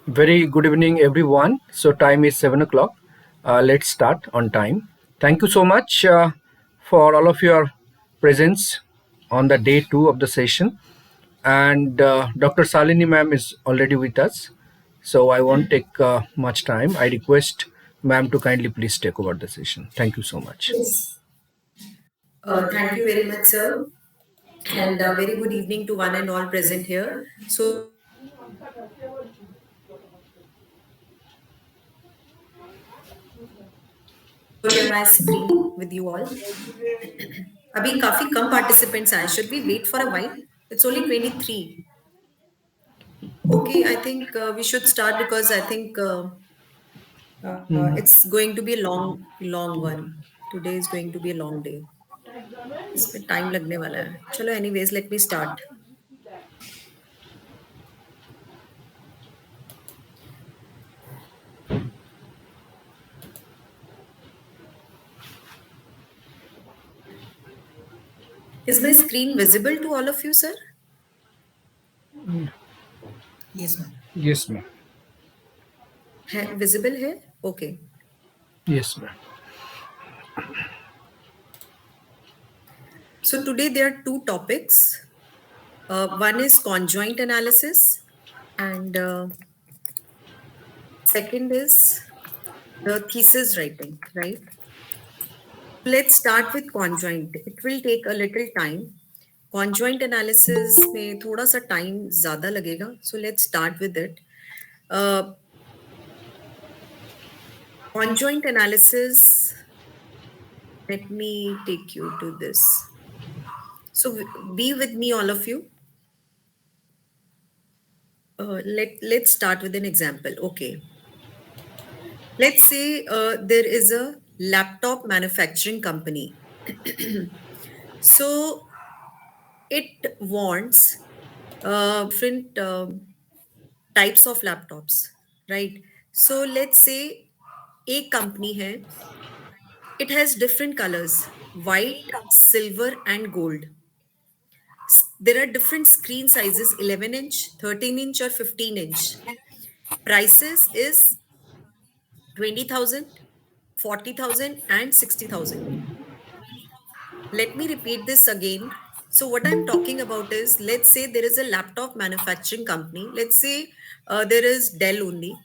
Very good evening, everyone. So, time is 7 o'clock. Let's start on time. Thank you so much for all of your presence on the day two of the session. And Dr. Shalini ma'am is already with us. So, I won't take much time. I request ma'am to kindly please take over the session. Thank you so much. Yes. Thank you very much, sir. And very good evening to one and all present here. So, share my screen with you all. अभी काफी कम participants आए. Should we wait for a while? It's only 23. Okay, I think we should start because I think it's going to be a long one. Today is going to be a long day. इसमें time लगने वाला है. चलो, anyways, let me start. Is my screen visible to all of you, sir? Yes, ma'am. Yes, ma'am. Visible here? Okay. Yes, ma'am. So today there are two topics. One is conjoint analysis, and second is the thesis writing, right? Let's start with conjoint. It will take a little time. Conjoint analysis में थोड़ा सा time ज़्यादा लगेगा. So let's start with it. Conjoint analysis. Let me take you to this. So be with me, all of you. Let's start with an example. Okay. Let's say there is a laptop manufacturing company. So it wants different types of laptops, right? So let's say a company hai, it has different colors, white, silver, and gold. There are different screen sizes, 11 inch, 13 inch, or 15 inch. Prices is 20,000, 40,000, and 60,000. Let me repeat this again. So, what I'm talking about is, let's say there is a laptop manufacturing company. Let's say there is Dell only,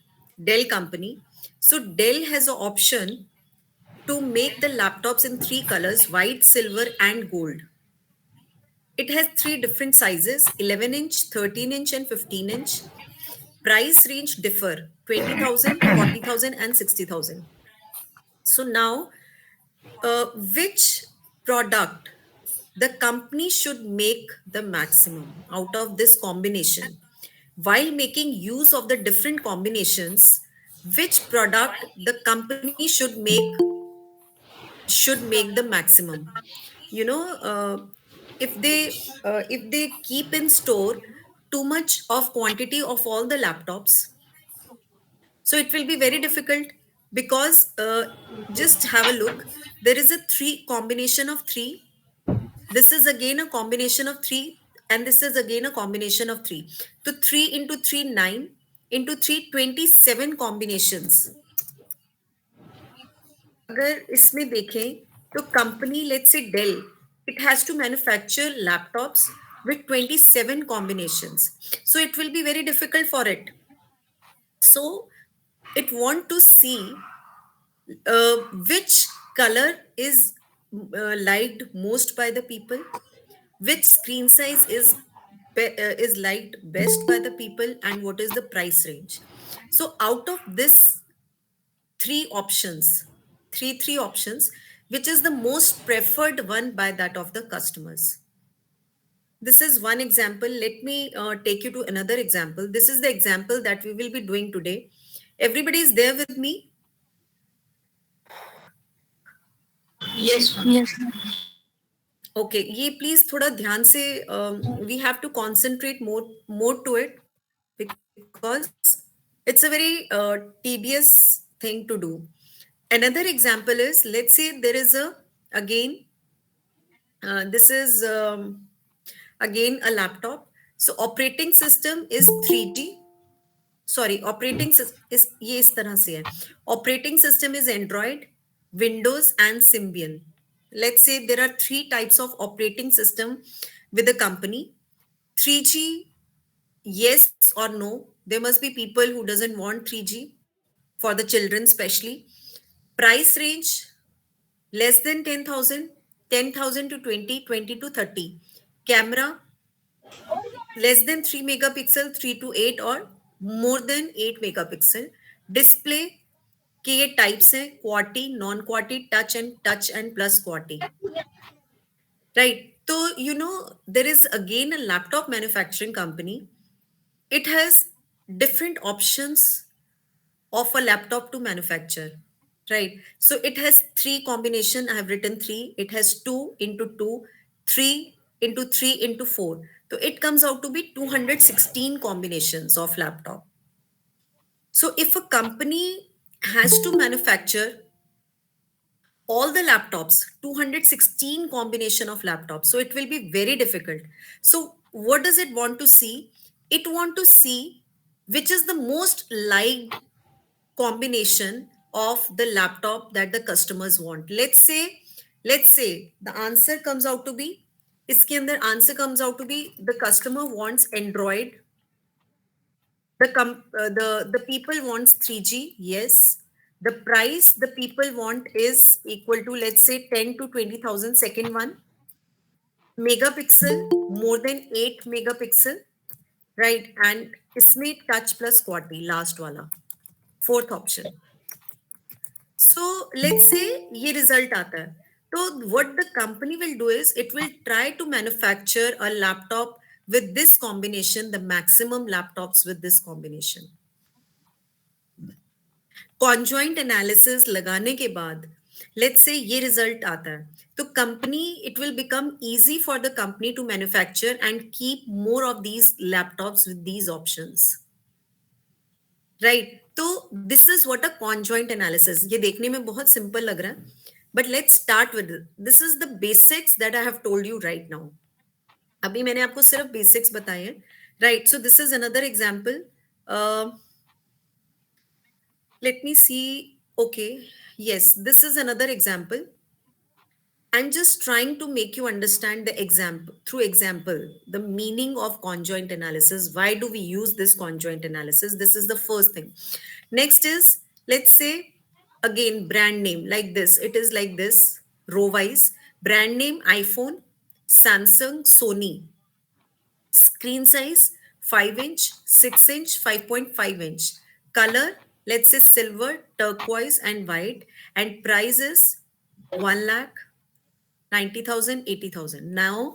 Dell company. So, Dell has an option to make the laptops in three colors: white, silver, and gold. It has three different sizes: 11 inch, 13 inch, and 15 inch. Price range differ: 20,000, 40,000, and 60,000. So, now which product the company should make the maximum out of this combination? While making use of the different combinations, which product the company should make the maximum? You know, if they keep in store too much of quantity of all the laptops, so it will be very difficult because just have a look. There is a three combination of three. This is again a combination of three, and this is again a combination of three. So 3 into 3, 9, into 3, 27 combinations. अगर इसमें देखें तो company let's say Dell it has to manufacture laptops with 27 combinations, so it will be very difficult for it. So it want to see which color is liked most by the people, which screen size is liked best by the people, and what is the price range. So out of this three options, which is the most preferred one by that of the customers? This is one example. Let me take you to another example. This is the example that we will be doing today. Everybody is there with me? Yes, ma'am. Yes. Okay, ये please थोड़ा ध्यान से we have to concentrate more to it because it's a very tedious thing to do. Another example is, let's say there is again this is again a laptop. So operating system is 3G, sorry operating इस ये इस तरह से है. Operating system is Android, Windows and Symbian. Let's say there are three types of operating system with a company. 3G, yes or no. There must be people who doesn't want 3G for the children especially. Price range less than 10,000, 10,000 to 20, 20 to 30. Camera less than 3 megapixel, 3 to 8, or more than 8 megapixel. Display के ये types हैं, qwerty, non qwerty, touch and plus qwerty. Right. तो there is again a laptop manufacturing company. It has different options of a laptop to manufacture, right? So it has three combination. I have written three. It has 2 into 2, 3 into 3 into 4. So it comes out to be 216 combinations of laptop. So if a company has to manufacture all the laptops, 216 combination of laptops, so it will be very difficult. So what does it want to see? It want to see which is the most liked combination of the laptop that the customers want. Let's say the answer comes out to be, iske andar answer comes out to be, the customer wants Android, the people wants 3G, yes. The price the people want is equal to, let's say, 10 to 20,000. Second one, megapixel more than 8 megapixel, right? And isme touch plus quality, last wala, fourth option. So let's say ये result आता है. So what the company will do is it will try to manufacture a laptop with this combination, the maximum laptops with this combination. Conjoint analysis लगाने के बाद let's say ये result आता है, तो company, it will become easy for the company to manufacture and keep more of these laptops with these options. Right. तो this is what a conjoint analysis. ये देखने में बहुत सिंपल लग रहा है, but let's start with this is the basics that I have told you right now. अभी मैंने आपको सिर्फ बेसिक्स बताए हैं, right. So this is another example. Let me see. Okay, yes, this is another example. I'm just trying to make you understand the example, through example, the meaning of conjoint analysis. Why do we use this conjoint analysis? This is the first thing. Next is, let's say, again, brand name like this. It is like this, row wise. Brand name, iPhone, Samsung, Sony. Screen size, 5 inch, 6 inch, 5.5 inch. Color, let's say silver, turquoise, and white. And price is 1 lakh, 90,000, 80,000. Now,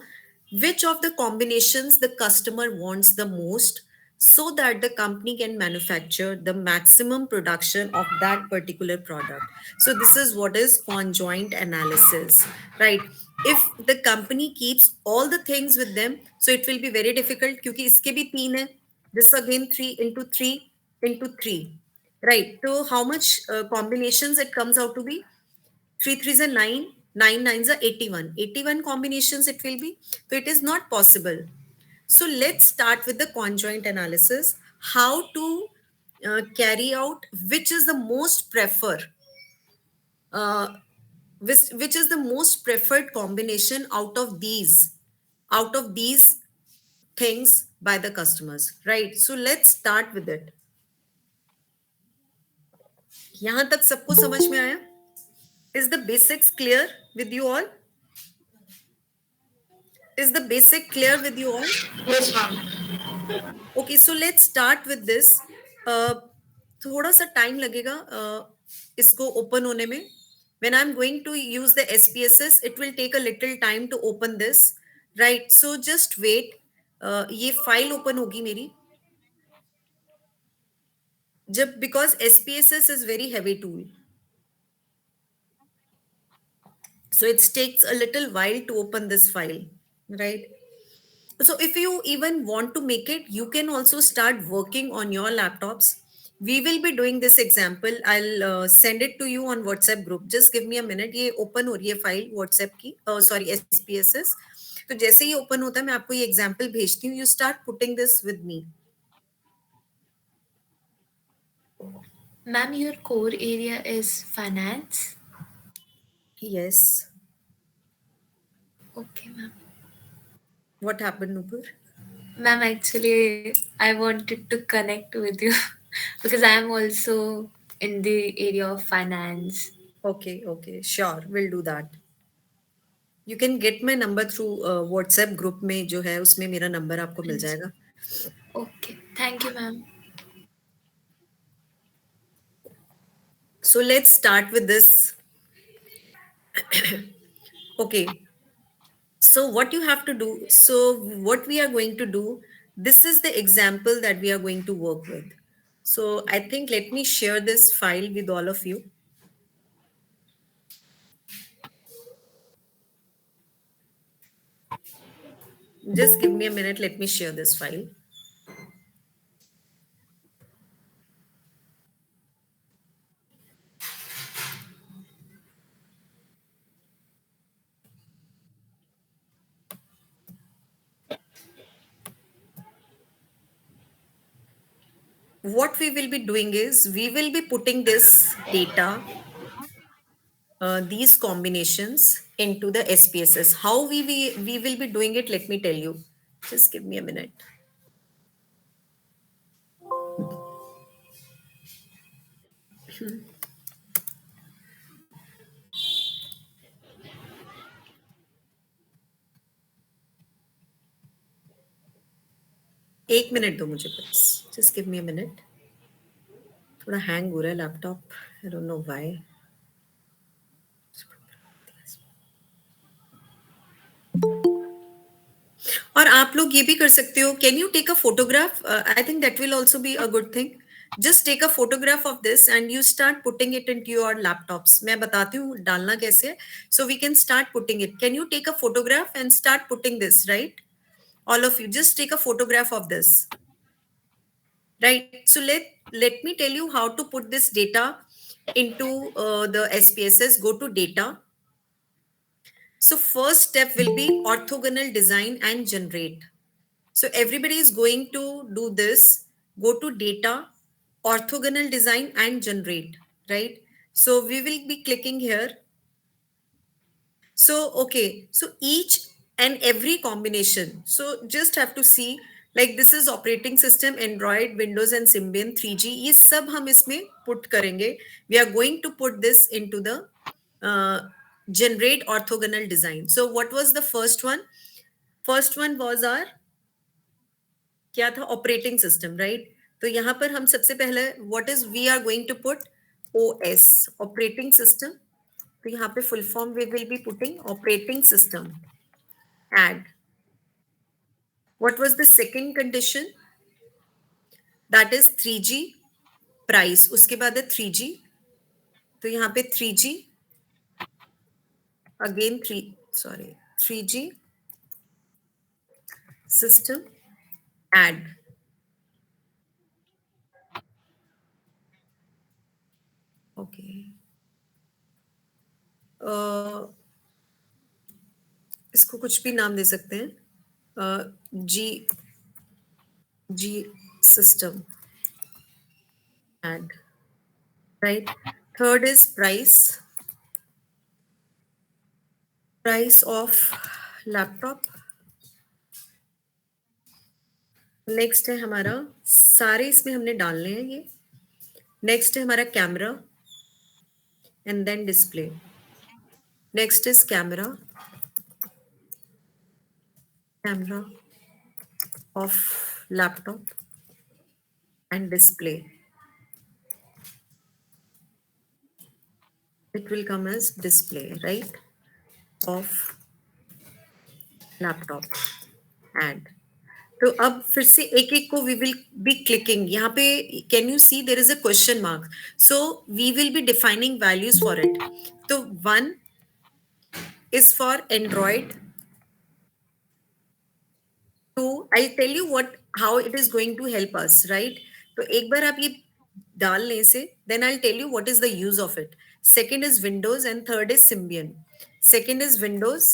which of the combinations the customer wants the most, so that the company can manufacture the maximum production of that particular product? So this is what is conjoint analysis, right? If the company keeps all the things with them, so it will be very difficult, क्योंकि इसके भी तीन है. This again 3 into 3 into 3, right? So how much combinations it comes out to be? 3 threes are 9, 9 nines are 81. 81 combinations it will be. So it is not possible. So let's start with the conjoint analysis. How to carry out which is the most uh, which is the most preferred combination out of these things by the customers, right? So let's start with it. यहाँ तक सबको समझ में आया? Is the basics clear with you all? Is the basic clear with you all? Yes, ma'am. Okay, so let's start with this. थोड़ा सा time लगेगा इसको ओपन होने में. When I'm going to use the SPSS, it will take a little time to open this, right? So just wait. ये file open होगी मेरी जब, because SPSS is very heavy tool, so it takes a little while to open this file, right? So if you even want to make it, you can also start working on your laptops. We will be doing this example. I'll send it to you on WhatsApp group. Just give me a minute. ये open हो रही है file WhatsApp की, sorry, SPSS. तो जैसे ही open होता है मैं आपको ये example भेजती हूँ. You start putting this with me. Ma'am, your core area is finance. Yes. Okay, ma'am. What happened, Nupur? Ma'am, actually, I wanted to connect with you because I am also in the area of finance. Okay, okay, sure, we'll do that. You can get my number through WhatsApp group में जो है उसमें मेरा number आपको मिल Yes. जाएगा. Okay, thank you, ma'am. So let's start with this. Okay, so what you have to do, so what we are going to do, this is the example that we are going to work with. So I think let me share this file with all of you. Just give me a minute, let me share this file. What we will be doing is we will be putting this data, these combinations into the SPSS. How we will be doing it, let me tell you. Just give me a minute. एक minute दो मुझे बस. Just give me a minute. थोड़ा hang हो रहा है laptop. I don't know why. और आप लोग ये भी कर सकते हो. Can you take a photograph? I think that will also be a good thing. Just take a photograph of this and you start putting it into your laptops. मैं बताती हूँ डालना कैसे है. So we can start putting it. Can you take a photograph and start putting this, right? All of you, just take a photograph of this, right? So let me tell you how to put this data into the SPSS. Go to data. So first step will be orthogonal design and generate. So everybody is going to do this. Go to data, orthogonal design and generate, right? So we will be clicking here. So okay, so each and every combination, so just have to see, like this is operating system, Android, Windows and Symbian 3G. ये सब हम इसमें put करेंगे. We are going to put this into the uh, generate orthogonal design. So what was the first one? First one was our क्या था? Operating system, right? तो यहाँ पर हम सबसे पहले what is we are going to put? OS, operating system. तो यहाँ पे full form we will be putting operating system. Add. What was the second condition? That is 3G price. उसके बाद है 3G. तो यहाँ पे 3G, again 3G system, add. Okay. इसको कुछ भी नाम दे सकते हैं. G system, add. Right. Third is price of laptop. Next है हमारा, सारे इसमें हमने डालने हैं ये. नेक्स्ट है हमारा camera and then display. Next is camera of laptop and display. It will come as display, right? Of laptop. Add. तो अब फिर से एक एक को वी विल बी क्लिकिंग. यहाँ पे can you see there is a question mark. So we will be defining values for it. तो 1 is for Android. 2, I tell you what how it is going to help us, right? तो एक बार आप ये डाल लें से, then I tell you what is the use of it. Second is Windows and third is Symbian. Second is Windows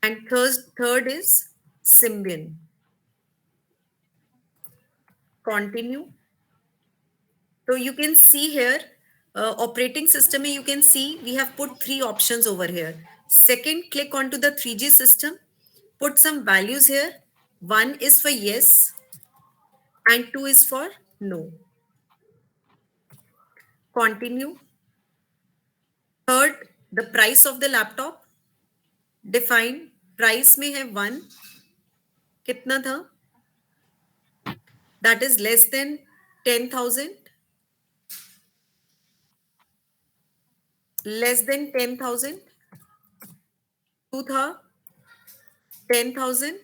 and third is Symbian. Continue. So you can see here, operating system, you can see we have put three options over here. Second, click onto the 3G system, put some values here. One is for yes and two is for no. Continue. Third, the price of the laptop. Define. Price में है one. कितना था? That is less than 10,000. Less than 10,000. Two था 10,000.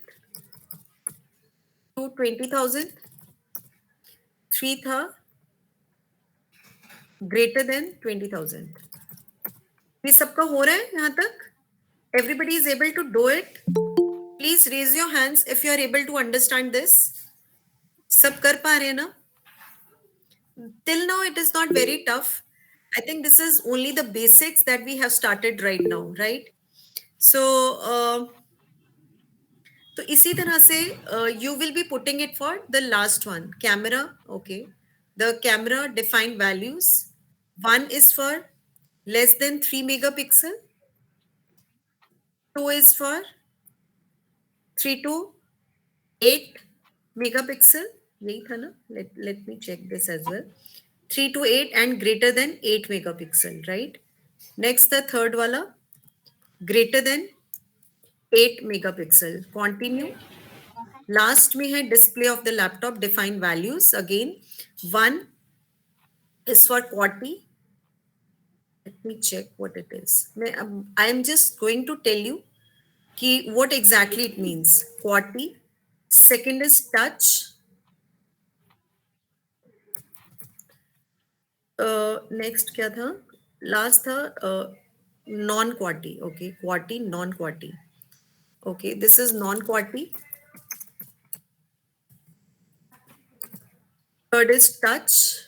Two 20,000. Three था greater than 20,000. ये सबका हो रहा है यहाँ तक? Everybody is able to do it? Please raise your hands if you are able to understand this. सब कर पा रहे हैं ना? Till now it is not very tough. I think this is only the basics that we have started right now, right? So तो इसी तरह से you will be putting it for the last one, camera. Okay, the camera defined values. One is for less than 3 megapixel. Two is for 3 to 8 megapixel. यही था ना? Let me check this as well. 3 to 8 and greater than 8 megapixel, right? Next, the third wala, greater than 8 megapixel. Continue. Last में है display of the laptop, define values. Again, one is for QWERTY. Let me check what it is. I am just going to tell you what exactly it means. QWERTY. Second is touch. Next क्या था? Last था non-QWERTY. Okay, QWERTY, non-QWERTY. Okay, this is non-QWERTY. Third is touch.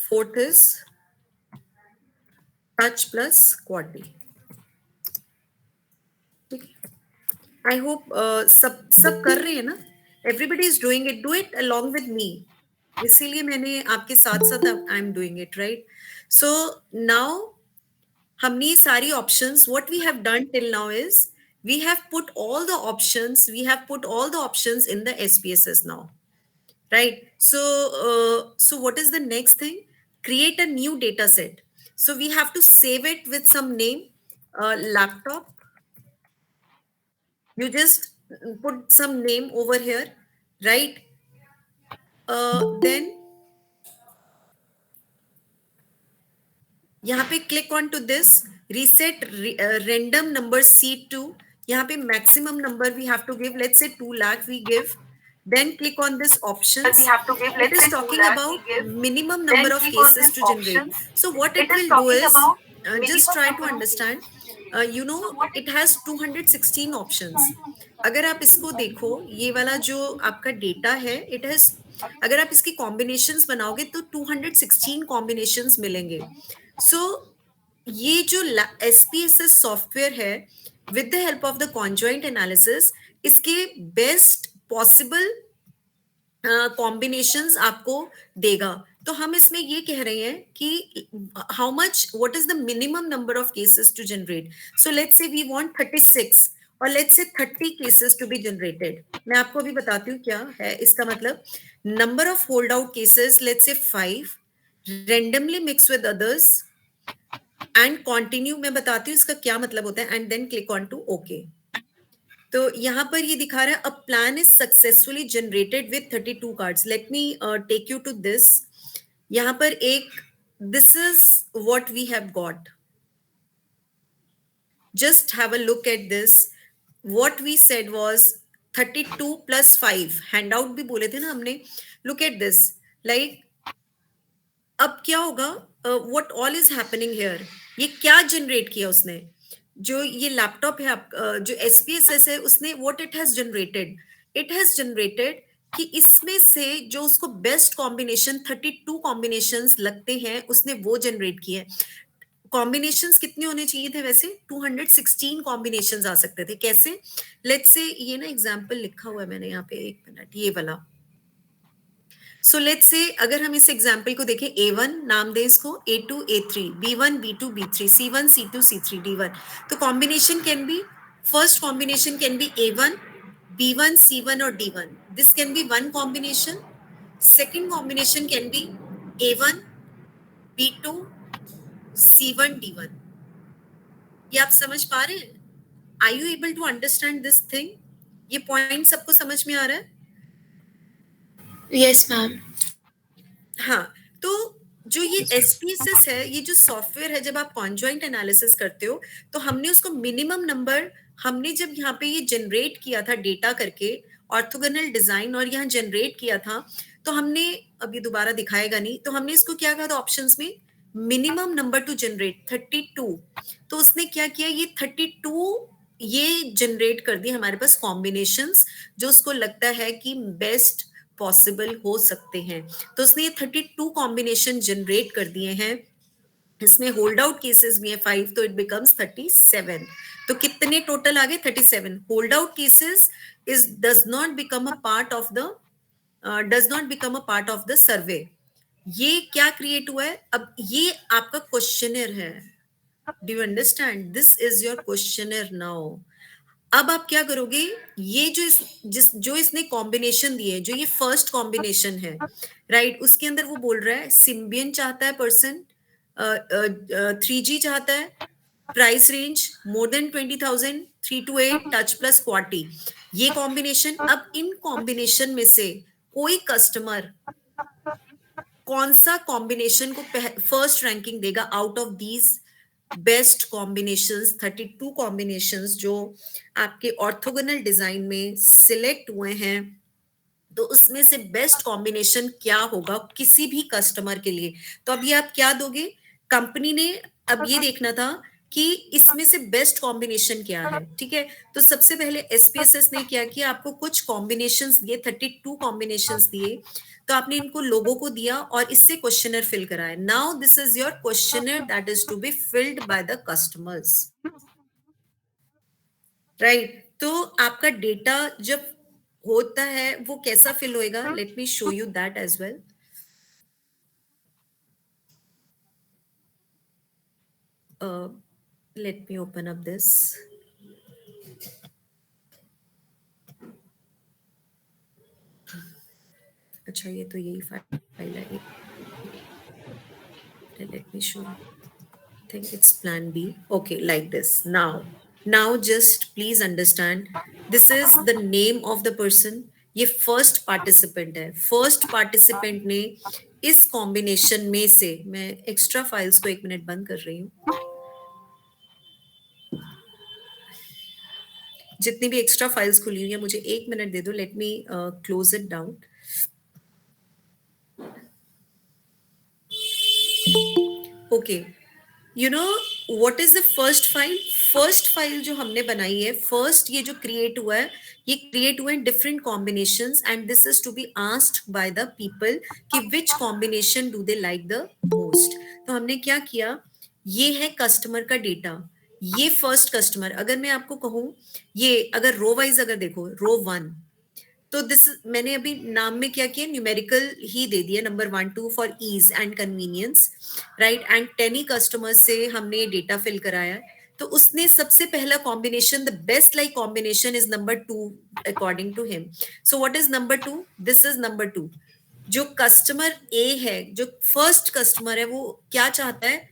Fourth is touch plus QWERTY. I hope सब कर रहे हैं ना? Everybody is doing it. Do it along with me. इसीलिए मैंने आपके साथ साथ I am doing it, right? So now हमने सारी options, what we have done till now is we have put all the options. We have put all the options in the SPSS now, right? So what is the next thing? Create a new data set. So we have to save it with some name, laptop. You just put some name over here, right? Then यहाँ पे click on to this, reset random number C2. यहाँ पे maximum number we have to give, let's say 2 lakh we give. Then click on this options. We have to give, It let's is say 2 talking lakh we about give. minimum Then number of click on cases this to generate. options. So what It it is will do talking is, about just minimum try to number of understand. You know, So what it has 216 options. अगर आप इसको देखो, ये वाला जो आपका data है, it has, अगर आप इसकी कॉम्बिनेशंस बनाओगे तो 216 कॉम्बिनेशंस मिलेंगे. सो ये जो SPSS सॉफ्टवेयर है, with the help of the conjoint analysis, इसके बेस्ट पॉसिबल कॉम्बिनेशंस आपको देगा. तो हम इसमें ये कह रहे हैं कि how much, what is the minimum number of cases to generate. So let's say we want 36 और let's say 30 cases to be generated. मैं आपको अभी बताती हूँ क्या है इसका मतलब. Number of hold out cases, let's say 5, randomly mix with others and continue. मैं बताती हूँ इसका क्या मतलब होता है, and then click on to OK. तो यहाँ पर ये दिखा रहा है a plan is successfully generated with 32 cards. Let me take you to this. यहाँ पर एक, this is what we have got. Just have a look at this. What we said was 32 plus 5. Hand out भी बोले थे ना हमने. Look at this. Like अब क्या होगा, what all is happening here. ये क्या जनरेट किया उसने, जो ये लैपटॉप है आप, जो SPSS है, उसने व्हाट इट हैज जनरेटेड कि इसमें से जो उसको बेस्ट कॉम्बिनेशन 32 कॉम्बिनेशंस लगते हैं, उसने वो जनरेट किए. कॉम्बिनेशंस कितने होने चाहिए थे वैसे? 216 कॉम्बिनेशंस आ सकते थे. कैसे? लेट्स से ये ना एग्जांपल लिखा हुआ है मैंने यहाँ पे, एक मिनट, ये वाला. सो लेट्स से अगर हम इस एग्जाम्पल को देखें, A1 नाम दें इसको, A2 A3, B1 B2 B3, C1 C2 C3 D1। तो combination can be, first combination can be A1 B1 C1 और D1, this can be one combination. Second combination can be A1 B2 C1 D1। ये आप समझ पा रहे हैं? Are you able to understand this thing? ये point सबको समझ में आ रहा है? Yes, ma'am. हाँ, तो जो ये एसपीएसएस है, ये जो सॉफ्टवेयर है, जब आप कॉन्जॉइंट एनालिसिस करते हो तो हमने उसको मिनिमम नंबर, हमने जब यहाँ पे ये जनरेट किया था डेटा करके ऑर्थोगोनल डिजाइन और यहाँ जनरेट किया था, तो हमने, अभी दोबारा दिखाएगा नहीं, तो हमने इसको क्या कहा था ऑप्शंस में, मिनिमम नंबर टू जनरेट 32। तो उसने क्या किया, ये 32 ये जनरेट कर दी हमारे पास कॉम्बिनेशंस जो उसको लगता है कि बेस्ट पॉसिबल हो सकते हैं। तो उसने ये 32 कॉम्बिनेशन जनरेट कर दिए हैं। इसमें होल्ड आउट केसेस भी है 5, तो इट बिकम्स 37। तो कितने टोटल आ गए? 37। Hold out cases is does not become a part of the, does not become a part of the survey. ये क्या क्रिएट हुआ है? अब ये आपका क्वेश्चनर है। Do you understand? This is your questionnaire now. अब आप क्या करोगे, ये जो जो इसने कॉम्बिनेशन दिए, जो ये फर्स्ट कॉम्बिनेशन है, राइट, उसके अंदर वो बोल रहा है सिम्बियन चाहता है पर्सन, 3G चाहता है, price range more than 20,000, 3 to 8, touch plus Corti, ये कॉम्बिनेशन। अब इन कॉम्बिनेशन में से कोई कस्टमर कौन सा कॉम्बिनेशन को फर्स्ट रैंकिंग देगा out of these best combinations, 32 combinations जो आपके ऑर्थोगोनल डिजाइन में सिलेक्ट हुए हैं, तो उसमें से बेस्ट कॉम्बिनेशन क्या होगा किसी भी कस्टमर के लिए। तो अब ये आप क्या दोगे? कंपनी ने अब ये देखना था कि इसमें से बेस्ट कॉम्बिनेशन क्या है, ठीक है। तो सबसे पहले एसपीएसएस ने क्या किया, आपको कुछ कॉम्बिनेशंस दिए, 32 कॉम्बिनेशंस दिए, तो आपने इनको लोगों को दिया और इससे क्वेश्चनर फिल कराया। Now this is your questionnaire that is to be filled by the customers, right. तो आपका डेटा जब होता है वो कैसा फिल होएगा, let me show you that as well. Let me open up this. अच्छा, ये तो यही फाइल है, let me show you. Think it's plan B. Okay, like this. Now just please understand, this is the name of the person. ये first participant है। First participant ने इस combination में से, मैं एक्स्ट्रा फाइल्स को 1 मिनट बंद कर रही हूँ, जितनी भी एक्स्ट्रा फाइल्स खुली हुई है मुझे 1 मिनट दे दो, let me close it down. Okay, you know what is the first file? First file जो हमने बनाई है, फर्स्ट ये जो क्रिएट हुआ है, ये क्रिएट हुए हैं different combinations and this is to be asked by the people कि which combination do they like the most. तो हमने क्या किया, ये है कस्टमर का डेटा, ये फर्स्ट कस्टमर, अगर मैं आपको कहूं, ये अगर रो वाइज अगर देखो, रो 1, तो दिस मैंने अभी नाम में क्या किया, न्यूमेरिकल ही दे दिया, number 1 2 for ease and convenience, right, and 10 ही कस्टमर से हमने डेटा फिल कराया है। तो उसने सबसे पहला combination, the best like combination is number 2 according to him. So what is number 2? This is number 2। जो कस्टमर ए है, जो फर्स्ट कस्टमर है, वो क्या चाहता है?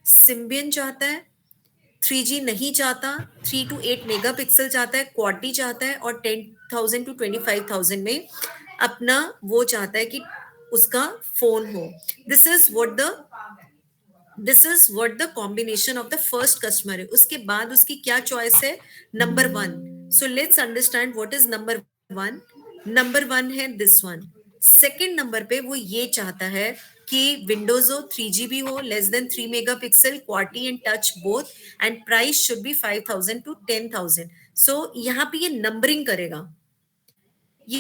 सिम्बियन चाहता है, 3G नहीं चाहता, 3 to 8 मेगापिक्सल चाहता है, क्वालिटी चाहता है, और 10,000 to 25,000 में अपना वो चाहता है कि उसका फोन हो। This is what the, this is what the combination of the first customer है। उसके बाद उसकी क्या चॉइस है? Number 1। So let's understand what is number 1। Number 1 है दिस वन। सेकेंड नंबर पे वो ये चाहता है कि विंडोज हो, 3GB हो, less than 3 megapixel, quality and touch both, and price should be 5,000 to 10,000। सो यहाँ पे ये नंबरिंग करेगा। ये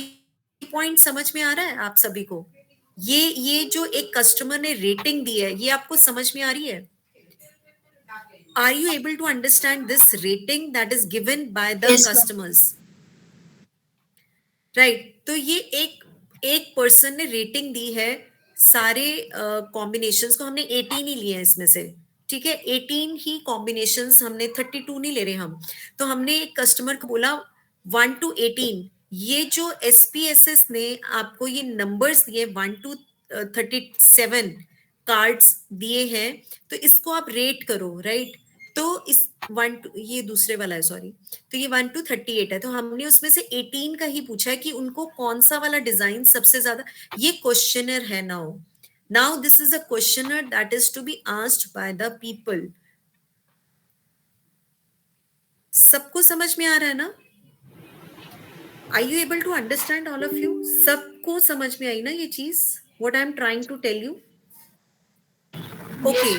पॉइंट समझ में आ रहा है आप सभी को? ये जो एक कस्टमर ने रेटिंग दी है, ये आपको समझ में आ रही है? Are you able to understand this rating that is given by the Yes, ma'am. Customers, right? तो ये एक एक पर्सन ने रेटिंग दी है सारे कॉम्बिनेशंस को, हमने 18 ही लिए हैं इसमें से, ठीक है, 18 ही कॉम्बिनेशंस, हमने 32 नहीं ले रहे हम। तो हमने एक कस्टमर को बोला 1 to 18, ये जो एसपीएसएस ने आपको ये नंबर्स दिए 1 to 37 कार्ड्स दिए हैं, तो इसको आप रेट करो, राइट। तो इस ये दूसरे वाला है, सॉरी। तो ये 1 to 38 है, तो हमने उसमें से 18 का ही पूछा है कि उनको कौन सा वाला डिजाइन सबसे ज्यादा। ये क्वेश्चनर है। Now now this is a questionnaire that is to be asked by the people. सबको समझ में आ रहा है ना? Are you able to understand all of you? सबको समझ में आई ना ये चीज, what I am trying to tell you? Okay,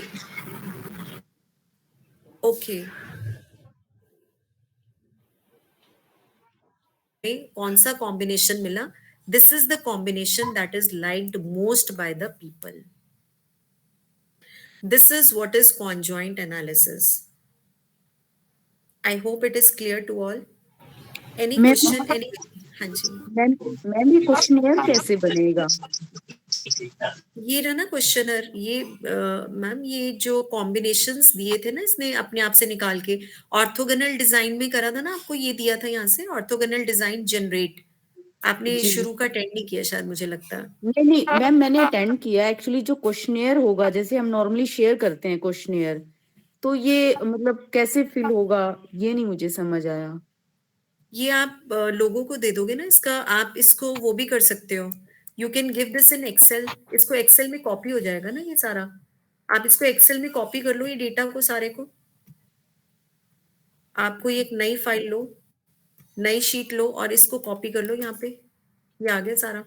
okay. कौन सा कॉम्बिनेशन मिला? This is the combination that is liked most by the people. This is what is conjoint analysis. I hope it is clear to all. Any ma'am question? Any? हाँ जी, ma'am ma'am ये questionnaire कैसे बनेगा? ये रहा ना questionnaire. ये ma'am, ये जो कॉम्बिनेशंस दिए थे ना इसने अपने आप से निकाल के, ऑर्थोगोनल डिजाइन में करा था ना, आपको ये दिया था यहाँ से ऑर्थोगोनल डिजाइन जनरेट। आपने जी शुरू का अटेंड नहीं किया शायद, मुझे लगता है। नहीं नहीं मैम, मैंने अटेंड किया एक्चुअली। जो क्वेश्चनियर होगा, जैसे हम नॉर्मली शेयर करते हैं क्वेश्चनियर, तो ये मतलब कैसे फिल होगा, ये नहीं मुझे समझ आया। ये आप लोगों को दे दोगे ना इसका, आप इसको वो भी कर सकते हो। You can give this in Excel. इसको एक्सेल में कॉपी हो जाएगा ना ये सारा। आप इसको एक्सेल में कॉपी कर लो, ये डेटा को सारे को। आप कोई एक नई फाइल लो, नई शीट लो और इसको कॉपी कर लो यहाँ पे। ये आ गया सारा।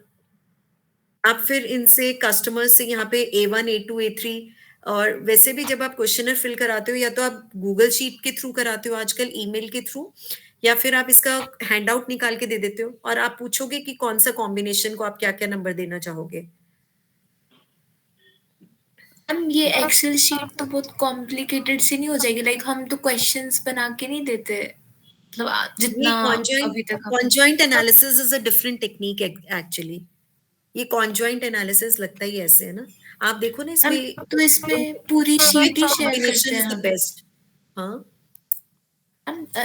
आप फिर इनसे कस्टमर से यहाँ पे A1 A2 A3, और वैसे भी जब आप क्वेश्चनर फिल कराते हो, या तो आप गूगल शीट के थ्रू कराते हो आजकल, ईमेल के थ्रू, या फिर आप इसका हैंड आउट निकाल के दे देते हो और आप पूछोगे कि कौन सा कॉम्बिनेशन को आप क्या क्या नंबर देना चाहोगे। मैम ये एक्सेल शीट तो बहुत कॉम्प्लिकेटेड सी नहीं हो जाएगी? लाइक हम तो क्वेश्चंस बना के नहीं देते, मतलब ये जितना कॉन्जॉइंट अभी तक हम। Conjoint analysis is a different technique actually. ये कॉन्जॉइंट एनालिसिस लगता ही ऐसे है ना। आप देखो ना इसमें, मैम तो इसमें पूरी शीट ही शेयर कॉम्बिनेशन करते हैं इज द हम। बेस्ट। हाँ,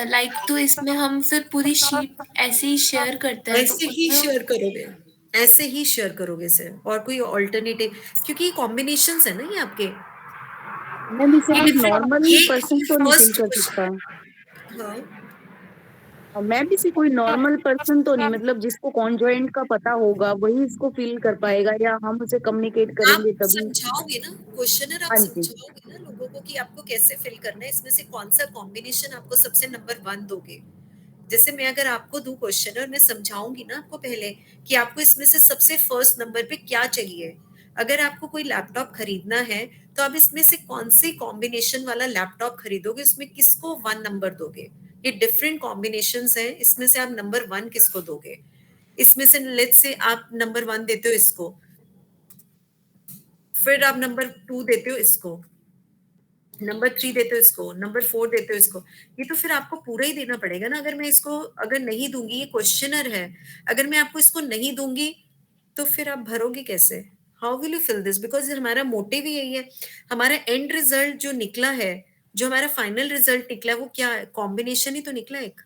लाइक तो इसमें हम फिर पूरी शीट ऐसे ही शेयर करते हैं, तो ऐसे ही उसमें शेयर करोगे, ऐसे ही शेयर करोगे सर, और कोई ऑल्टरनेटिव, क्योंकि कॉम्बिनेशंस है ना ये आपके। मैम इसे ये कोई डिफरेंट, नॉर्मल ये पर्सन तो नहीं फिल फर्स्ट कर सकता? क्वेश्चन। हाँ, और मैम इसे कोई नॉर्मल पर्सन तो नहीं, मतलब जिसको कॉन्जॉइंट का पता होगा वही इसको फिल कर पाएगा, या हम उसे कम्युनिकेट आप करेंगे तभी? समझाओगे ना क्वेश्चनर, आप हाँ जी। समझाओगे ना लोगों को कि आपको कैसे फिल करना है, इसमें से कौन सा कॉम्बिनेशन आपको सबसे नंबर 1 दोगे। जैसे मैं अगर आपको दूं क्वेश्चनर, मैं समझाऊंगी ना आपको पहले कि आपको इसमें से सबसे फर्स्ट नंबर पे क्या चाहिए। अगर आपको कोई लैपटॉप खरीदना है, तो आप इसमें से कौन से कॉम्बिनेशन वाला लैपटॉप खरीदोगे, उसमें किसको 1 नंबर दोगे। ये डिफरेंट कॉम्बिनेशंस हैं, इसमें से आप नंबर 1 किसको दोगे। इसमें से लेट्स से आप नंबर 1 देते हो इसको, फिर आप नंबर 2 देते हो इसको, नंबर 3 देते हो इसको, नंबर 4 देते हो इसको। ये तो फिर आपको पूरा ही देना पड़ेगा ना। अगर मैं इसको अगर नहीं दूंगी, ये क्वेश्चनर है, अगर मैं आपको इसको नहीं दूंगी, तो फिर आप भरोगे कैसे? How will you fill this? Because हमारा मोटिव ही यही है। हमारा एंड रिजल्ट जो निकला है, जो हमारा फाइनल रिजल्ट निकला है, वो क्या है? कॉम्बिनेशन ही तो निकला एक।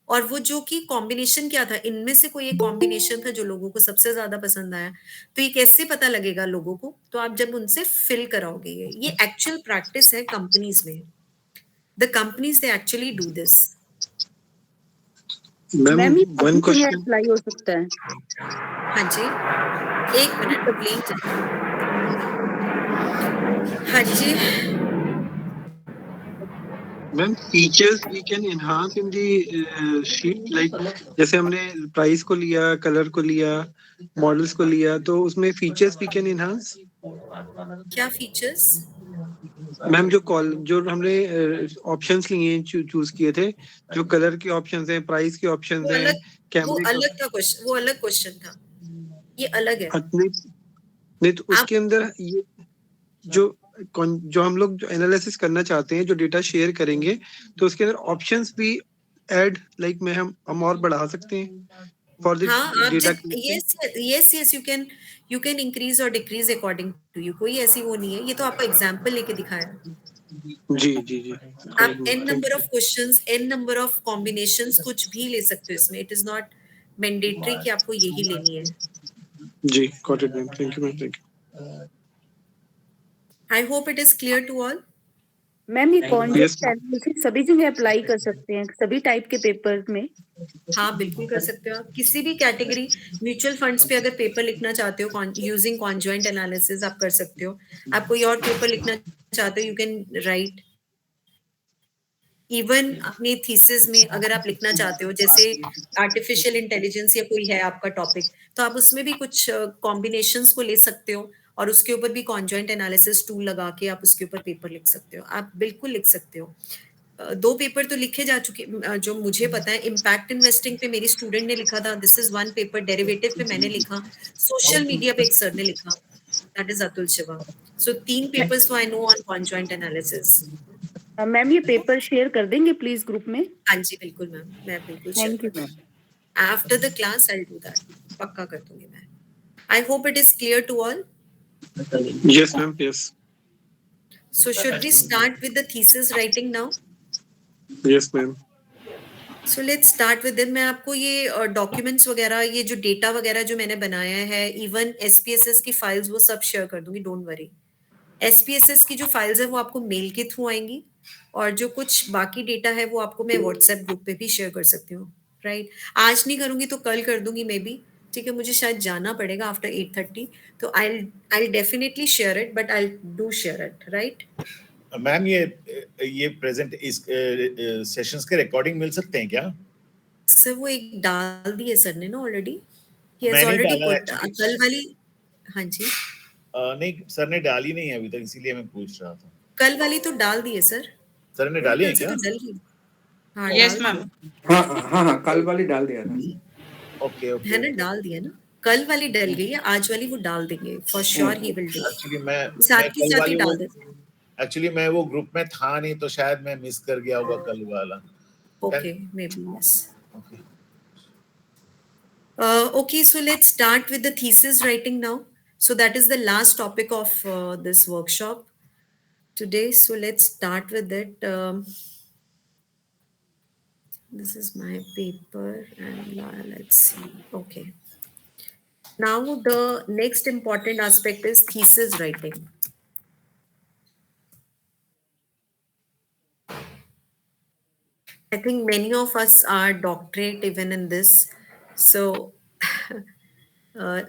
और वो जो कि कॉम्बिनेशन क्या था, इनमें से कोई एक कॉम्बिनेशन था जो लोगों को सबसे ज्यादा पसंद आया। तो ये कैसे पता लगेगा लोगों को? तो आप जब उनसे फिल कराओगे। ये एक्चुअल प्रैक्टिस है कंपनीज में। The companies they actually do this. Ma'am ma'am ये वन सभी जगह क्वेश्चन। अप्लाई हो सकता है? हाँ जी, एक मिनट प्लीज। हाँ जी, ma'am features we can enhance in the sheet, like जैसे हमने प्राइस को लिया, कलर को लिया, मॉडल्स को लिया, तो उसमें फीचर्स वी कैन एनहांस। क्या फीचर्स? मैम जो हमने ऑप्शंस लिए, चूज किए थे, जो कलर के ऑप्शंस हैं, प्राइस के ऑप्शंस वो हैं, अलग, वो कैमरे अलग था क्वेश्चन, वो अलग क्वेश्चन था, ये अलग है। नहीं नहीं, तो आप उसके अंदर ये जो जो हम लोग जो एनालिसिस करना चाहते हैं, जो डेटा शेयर करेंगे, तो उसके अंदर ऑप्शंस भी ऐड, लाइक में हम और बढ़ा सकते हैं। for the हाँ आप data जित collection? Yes you can increase और डिक्रीज अकॉर्डिंग टू यू, कोई ऐसी वो नहीं है, ये तो आपको एग्जांपल लेके दिखाया। जी आप got n it, thank number of questions, n number of combinations कुछ भी ले सकते हो इसमें, इट इज नॉट मैंडेटरी कि आपको यही लेनी है। यू जी got it ma'am, thank you ma'am, thank I hope it is clear to all. Ma'am ये यू। यस कॉन्जेक्ट एनालिसिस सभी जगह अप्लाई कर सकते हैं, सभी टाइप के पेपर्स में? हाँ बिल्कुल कर सकते हो आप, किसी भी कैटेगरी, म्यूचुअल फंड्स पे अगर पेपर लिखना चाहते हो यूजिंग कॉन्जॉइंट एनालिसिस आप कर सकते हो। आप कोई और पेपर लिखना चाहते हो, यू कैन राइट। इवन अपने थीसिस में अगर आप लिखना चाहते हो, जैसे आर्टिफिशियल इंटेलिजेंस या कोई है आपका टॉपिक, तो आप उसमें भी कुछ कॉम्बिनेशंस को ले सकते हो और उसके ऊपर भी कॉन्जॉइंट एनालिसिस टूल लगा के आप उसके ऊपर पेपर लिख सकते हो, आप बिल्कुल लिख सकते हो। दो पेपर तो लिखे जा चुके, जो मुझे पता है, इम्पैक्ट इन्वेस्टिंग पे मेरी स्टूडेंट ने लिखा था, this is one paper. Derivative पे मैंने लिखा, सोशल मीडिया पे एक सर ने लिखा, that is Atul Shiva. So 3 papers तो I know on conjoint analysis. Ma'am ये पेपर शेयर कर देंगे प्लीज ग्रुप में? हाँ जी बिल्कुल मैम, मैं बिल्कुल शेयर थैंक कर यू मैम। दूंगी, after the class I do that, पक्का कर दूंगी मैं। I hope it is clear to all. Yes ma'am, yes so should we start with the thesis writing now? Yes ma'am. So let's start with then. मैं आपको ये documents वगैरह, ये जो डेटा वगैरह जो मैंने बनाया है, इवन एसपीएसएस की फाइल्स, वो सब शेयर कर दूंगी, डोंट वरी। एसपीएसएस की जो फाइल्स है वो आपको मेल के थ्रू आएंगी, और जो कुछ बाकी डेटा है वो आपको मैं व्हाट्सएप ग्रुप पे भी शेयर कर सकती हूँ, राइट। आज नहीं करूंगी तो कल कर दूंगी मे बी, ठीक है, मुझे शायद जाना पड़ेगा आफ्टर 8:30, तो I definitely share it, but I do share it, right. Ma'am ये प्रेजेंट इस सेशंस के रिकॉर्डिंग मिल सकते हैं क्या? सर वो एक डाल दी है सर ने ना ऑलरेडी, ही हैज मैंने ऑलरेडी डाला पुट एक्चुअली। कल वाली। हाँ जी, नहीं सर ने डाली नहीं है अभी तक, इसीलिए मैं पूछ रहा था। कल वाली तो डाल दी है सर, सर ने मेरे डाली है ख्याल से क्या? तो डल रही। हाँ यस डाल दी मैम। है, हाँ कल वाली डाल दिया था। ओके है ओके ना, ओके। डाल दिया ना। कल वाली डल गई है, आज वाली वो डाल देंगे for sure, he will do. Actually साथ मैं के कल साथ ही वाली वो डाल देते हैं। एक्चुअली मैं वो ग्रुप में था नहीं, तो शायद मैं मिस कर गया होगा कल वाला। Okay, may be yes. Okay Okay, so let's start with the thesis writing now. So that is the last topic of this workshop today. So let's start with it. This is my paper, and let's see. Okay. Now the next important aspect is thesis writing. I think many of us are doctorate even in this. So,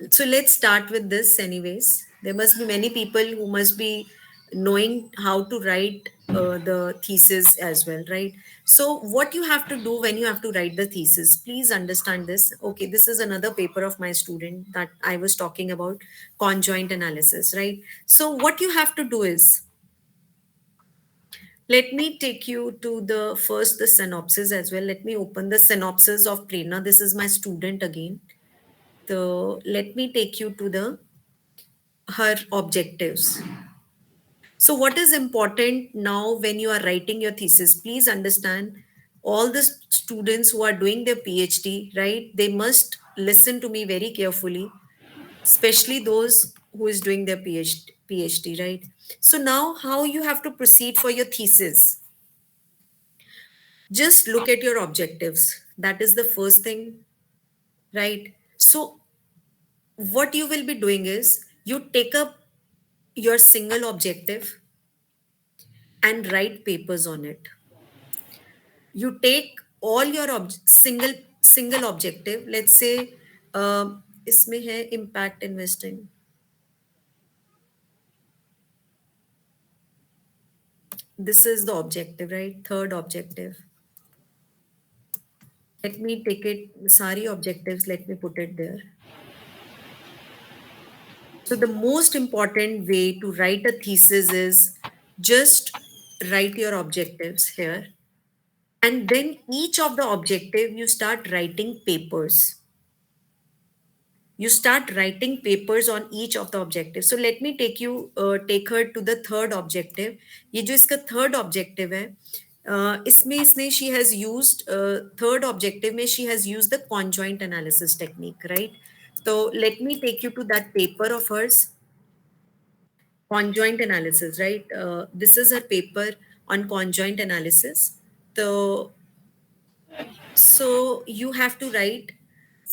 so let's start with this, anyways. There must be many people who must be knowing how to write the thesis as well, right? So, what you have to do when you have to write the thesis, please understand this. Okay, this is another paper of my student that I was talking about, conjoint analysis, right? So, what you have to do is, let me take you to the first, the synopsis as well. Let me open the synopsis of Prerna. This is my student again. So let me take you to the her objectives. So what is important now when you are writing your thesis? Please understand, all the students who are doing their PhD, right? They must listen to me very carefully, especially those who is doing their PhD, right? So now how you have to proceed for your thesis? Just look at your objectives. That is the first thing, right? So what you will be doing is, you take up your single objective and write papers on it. You take all your single objective, let's say इसमें है impact investing. This is the objective, right? Third objective. Let me take it, sorry objectives, let me put it there. So the most important way to write a thesis is just write your objectives here. And then each of the objective, you start writing papers. You start writing papers on each of the objectives. So let me take her to the third objective. ये जो इसका third objective है, इसमें इसने she has used third objective में she has used the conjoint analysis technique, right? तो let me take you to that paper of hers, conjoint analysis, right? This is her paper on conjoint analysis. So you have to write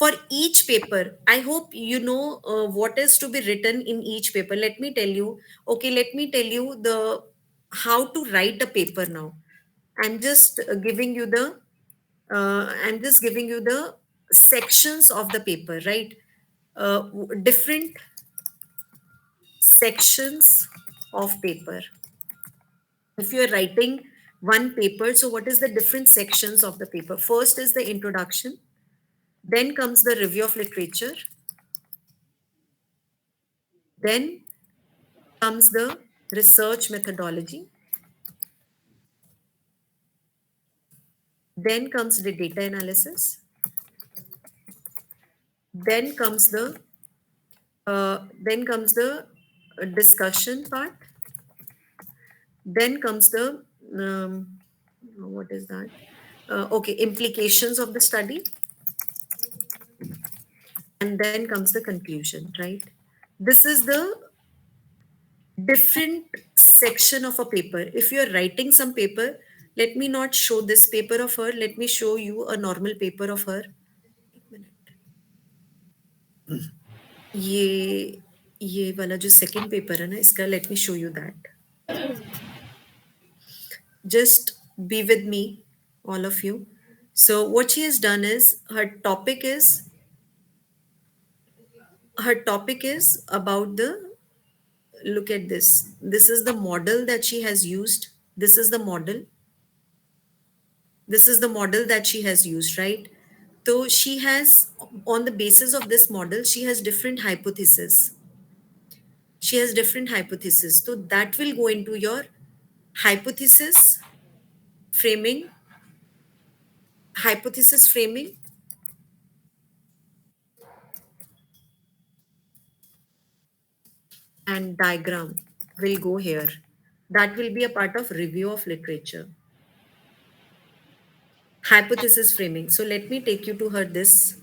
for each paper. I hope you know what is to be written in each paper. Let me tell you. Okay, let me tell you the how to write a paper now. I'm just giving you the I'm just giving you the sections of the paper, right? Different sections of paper. If you're writing one paper, so what is the different sections of the paper? First is the introduction, then comes the review of literature, then comes the research methodology, then comes the data analysis, then comes the discussion part, then comes the what is that? Okay, implications of the study, and then comes the conclusion, right? This is the different section of a paper. If you're writing some paper, let me not show this paper of her, let me show you a normal paper of her. एक minute. ये वाला जो second paper है ना इसका, let me show you that. Just be with me, all of you. So what she has done is her topic is about the, look at this. This is the model that she has used. This is the model. This is the model that she has used, right? So she has, on the basis of this model, she has different hypotheses. She has different hypotheses. So that will go into your hypothesis framing, hypothesis framing, and diagram will go here. That will be a part of review of literature. Hypothesis framing. So let me take you to her this.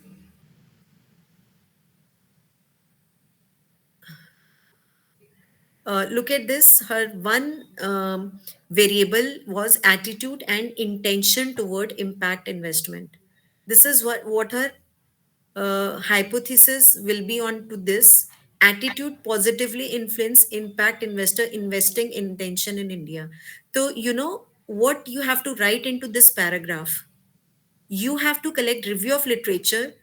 Look at this. Her one variable was attitude and intention toward impact investment. This is what her hypothesis will be on to this. Attitude positively influence impact investor investing intention in India. So you know what you have to write into this paragraph. You have to collect review of literature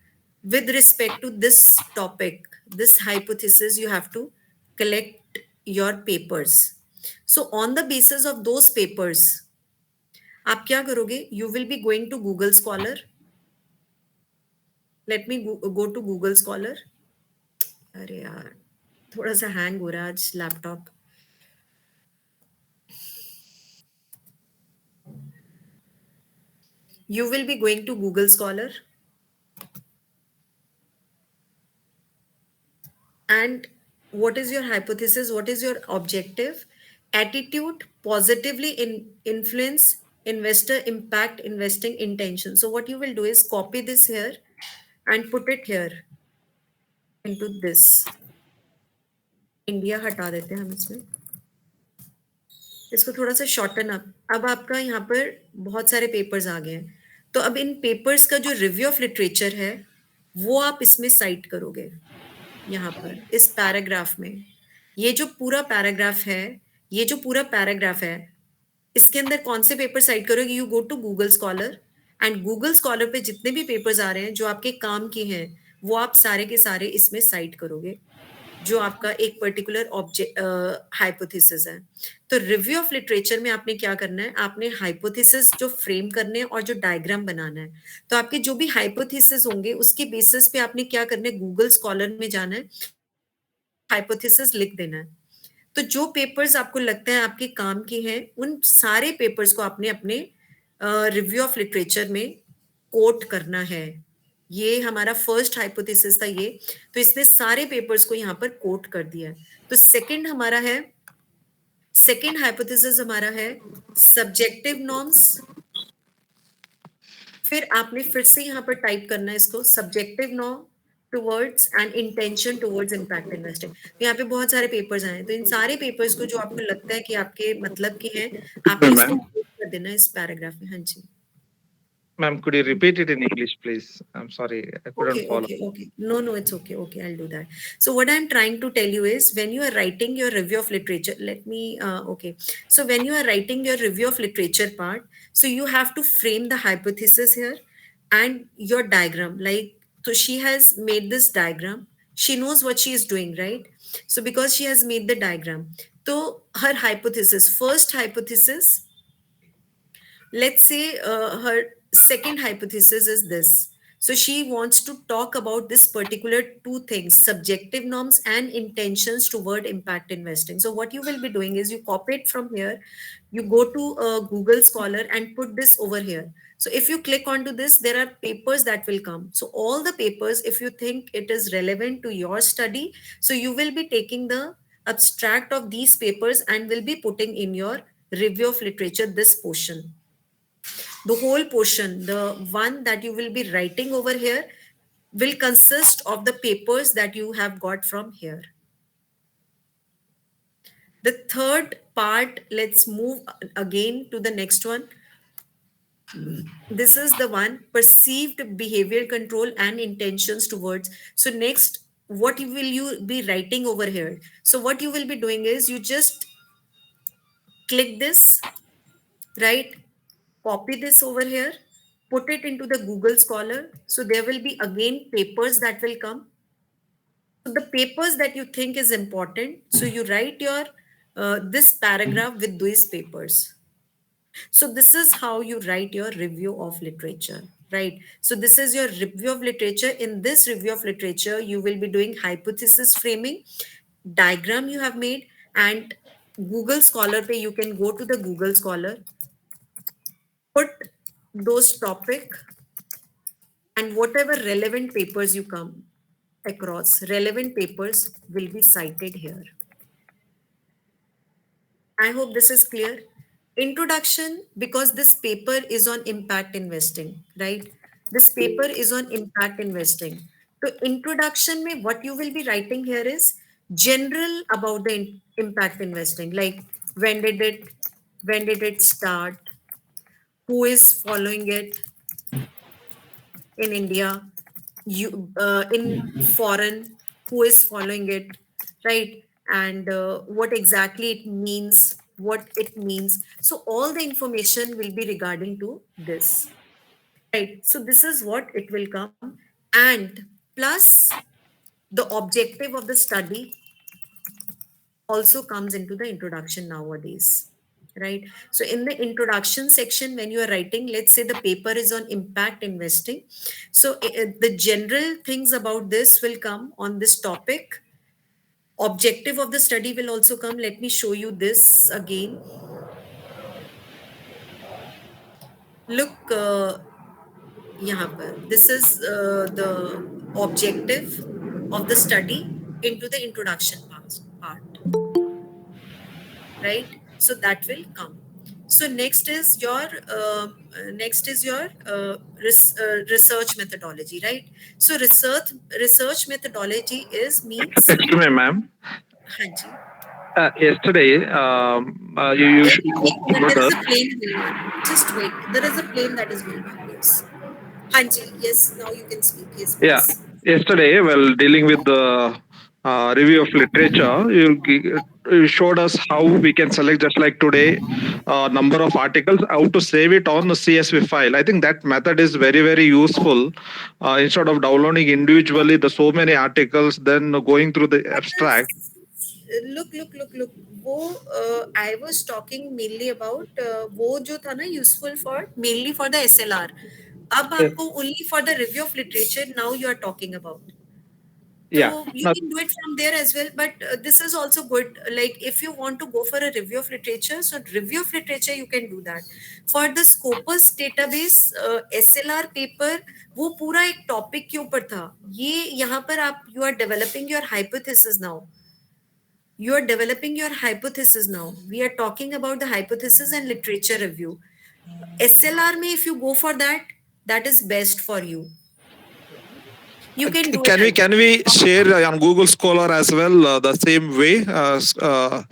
with respect to this topic, this hypothesis. You have to collect your papers. So on the basis of those papers, आप क्या करोगे? You will be going to Google Scholar. Let me go to Google Scholar. अरे यार थोड़ा सा hang हो रहा है आज laptop. You will be going to Google Scholar, and what is your hypothesis? What is your objective? Attitude positively influence investor impact investing intention. So what you will do is copy this here and put it here into this. India हटा देते हैं हम इसमें, इसको थोड़ा सा shorten up. अब आपका यहाँ पर बहुत सारे पेपर्स आ गए हैं. तो अब इन पेपर्स का जो रिव्यू ऑफ लिटरेचर है वो आप इसमें साइट करोगे. यहाँ पर इस पैराग्राफ में ये जो पूरा पैराग्राफ है, ये जो पूरा पैराग्राफ है इसके अंदर कौन से पेपर साइट करोगे? You go to Google Scholar, and Google Scholar पे जितने भी पेपर्स आ रहे हैं जो आपके काम के हैं वो आप सारे के सारे इसमें साइट करोगे, जो आपका एक पर्टिकुलर ऑब्जेक्ट हाइपोथेसिस है. तो रिव्यू ऑफ लिटरेचर में आपने क्या करना है? आपने हाइपोथेसिस जो फ्रेम करने हैं और जो डायग्राम बनाना है. तो आपके जो भी हाइपोथेसिस होंगे उसके बेसिस पे आपने क्या करना है? गूगल स्कॉलर में जाना है, हाइपोथेसिस लिख देना है. तो जो पेपर्स आपको लगता है आपके काम के हैं उन सारे पेपर्स को आपने अपने रिव्यू ऑफ लिटरेचर में कोट करना है. ये हमारा फर्स्ट हाइपोथेसिस था ये. तो इसने सारे पेपर्स को यहाँ पर कोट कर दिया है. तो सेकंड हमारा है सेकेंड हाइपोथेसिस हमारा है सब्जेक्टिव नॉर्म्स, फिर आपने फिर से यहाँ पर टाइप करना है इसको subjective norm towards and intention towards impact investing. तो यहाँ पे बहुत सारे पेपर्स आए हैं, तो इन सारे पेपर्स को जो आपको लगता है कि आपके मतलब के हैं, आपने इसको Ma'am, quote कर देना है इस पैराग्राफ में। हाँ जी। ma'am, could you repeat it in English, please? I'm sorry, I couldn't Okay, follow. okay, okay. No, no, it's okay. Okay, I'll do that. So what I'm trying to tell you is when you are writing your review of literature, let me, okay. So when you are writing your review of literature part, so you have to frame the hypothesis here and your diagram. Like, so she has made this diagram. She knows what she is doing, right? So because she has made the diagram, so her hypothesis, first hypothesis, let's say her second hypothesis is this. So she wants to talk about this particular two things, subjective norms and intentions toward impact investing. So what you will be doing is you copy it from here, you go to Google Scholar and put this over here. So if you click onto this, there are papers that will come. So all the papers, if you think it is relevant to your study, so you will be taking the abstract of these papers and will be putting in your review of literature this portion. The whole portion, the one that you will be writing over here, will consist of the papers that you have got from here. The third part, let's move again to the next one. This is the one, perceived behavior control and intentions towards. So next, what will you be writing over here? So what you will be doing is you just click this, right? Copy this over here, put it into the Google Scholar. So there will be again papers that will come. So the papers that you think is important. So you write your this paragraph with these papers. So this is how you write your review of literature, right? So this is your review of literature. In this review of literature, you will be doing hypothesis framing, diagram you have made, and Google Scholar pay. You can go to the Google Scholar, put those topic and whatever relevant papers you come across, relevant papers will be cited here. I hope this is clear. Introduction, because this paper is on impact investing, right? This paper is on impact investing. So introduction mein what you will be writing here is general about the impact investing, like when did it start, who is following it in India, you in foreign, who is following it, right? And what exactly it means, what it means. So all the information will be regarding to this, right? So this is what it will come, and plus the objective of the study also comes into the introduction nowadays, right? So in the introduction section, when you are writing, let's say the paper is on impact investing, so the general things about this will come on this topic. Objective of the study will also come. Let me show you this again. Look, यहाँ पर this is the objective of the study into the introduction part, right? So that will come. So next is your research methodology, right? So research methodology is means Excuse me, ma'am. हाँ जी. Yesterday, you Wait, wait, showed there is us. a plane going on. Just wait. There is a plane that is going on. Yes. हाँ जी. Yes. Now you can speak. Yes, Yeah, please. yesterday, well, dealing with the review of literature, you showed us how we can select, just like today, number of articles, how to save it on the CSV file. I think that method is very, very useful. Instead of downloading individually the so many articles, then going through the That abstract. is, look. वो I was talking mainly about वो जो था ना useful for mainly for the SLR. अब Yeah. आपको only for the review of literature now you are talking about. Yeah. So you can do it from there as well, but this is also good. Like if you want to go for a review of literature, so review of literature you can do that. For the Scopus database SLR paper, वो पूरा एक topic के ऊपर था. ये यहाँ पर आप you are developing your hypothesis now. You are developing your hypothesis now. We are talking about the hypothesis and literature review. SLR may, if you go for that, that is best for you. You can do it. Can we share on Google Scholar as well the same way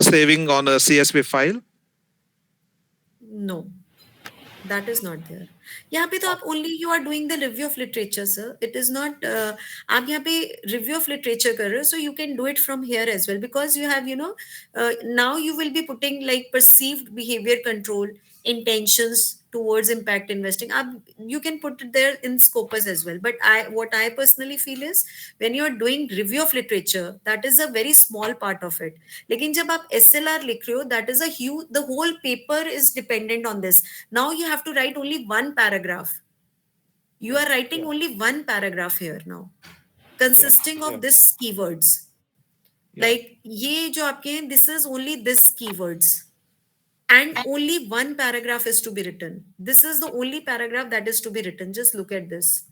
saving on a CSV file? No, that is not there. यहाँ पे तो आप only you are doing the review of literature, sir. It is not. आप यहाँ पे review of literature कर रहे हो, so you can do it from here as well because you have, now you will be putting like perceived behavior control, intentions towards impact investing. You can put it there in Scopus as well. But what I personally feel is when you are doing review of literature, that is a very small part of it. लेकिन जब आप SLR लिख रहे हो, that is a huge. The whole paper is dependent on this. Now you have to write only one paragraph. You are writing only one paragraph here now, consisting of this keywords. Like ये जो आपके हैं, this is only this keywords. And only one paragraph is to be written. This is the only paragraph that is to be written. Just look at this.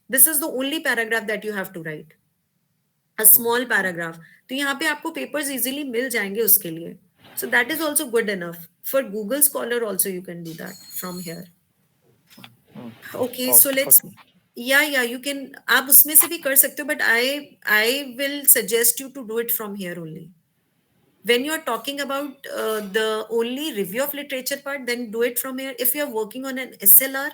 This is the only paragraph that you have to write. A small paragraph. तो यहाँ पे आपको papers easily मिल जाएंगे उसके लिए. So that is also good enough. For Google Scholar also you can do that from here. Okay, so let's. Yeah, you can. आप उसमें से भी कर सकते हो, but I will suggest you to do it from here only. When you are talking about the only review of literature part, then do it from here. If you are working on an SLR,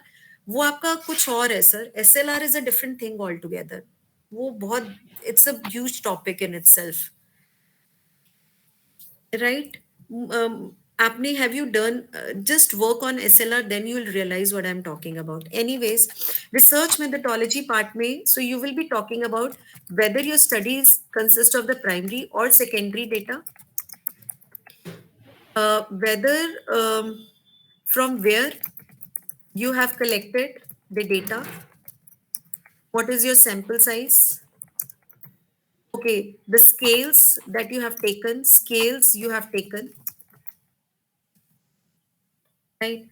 वो आपका कुछ और है sir. SLR is a different thing altogether. वो बहुत, it's a huge topic in itself. Right? Apne, have you done, just work on SLR, then you will realize what I'm talking about. Anyways, research methodology part mein, so you will be talking about whether your studies consist of the primary or secondary data, whether from where you have collected the data, what is your sample size, okay, the scales that you have taken, right?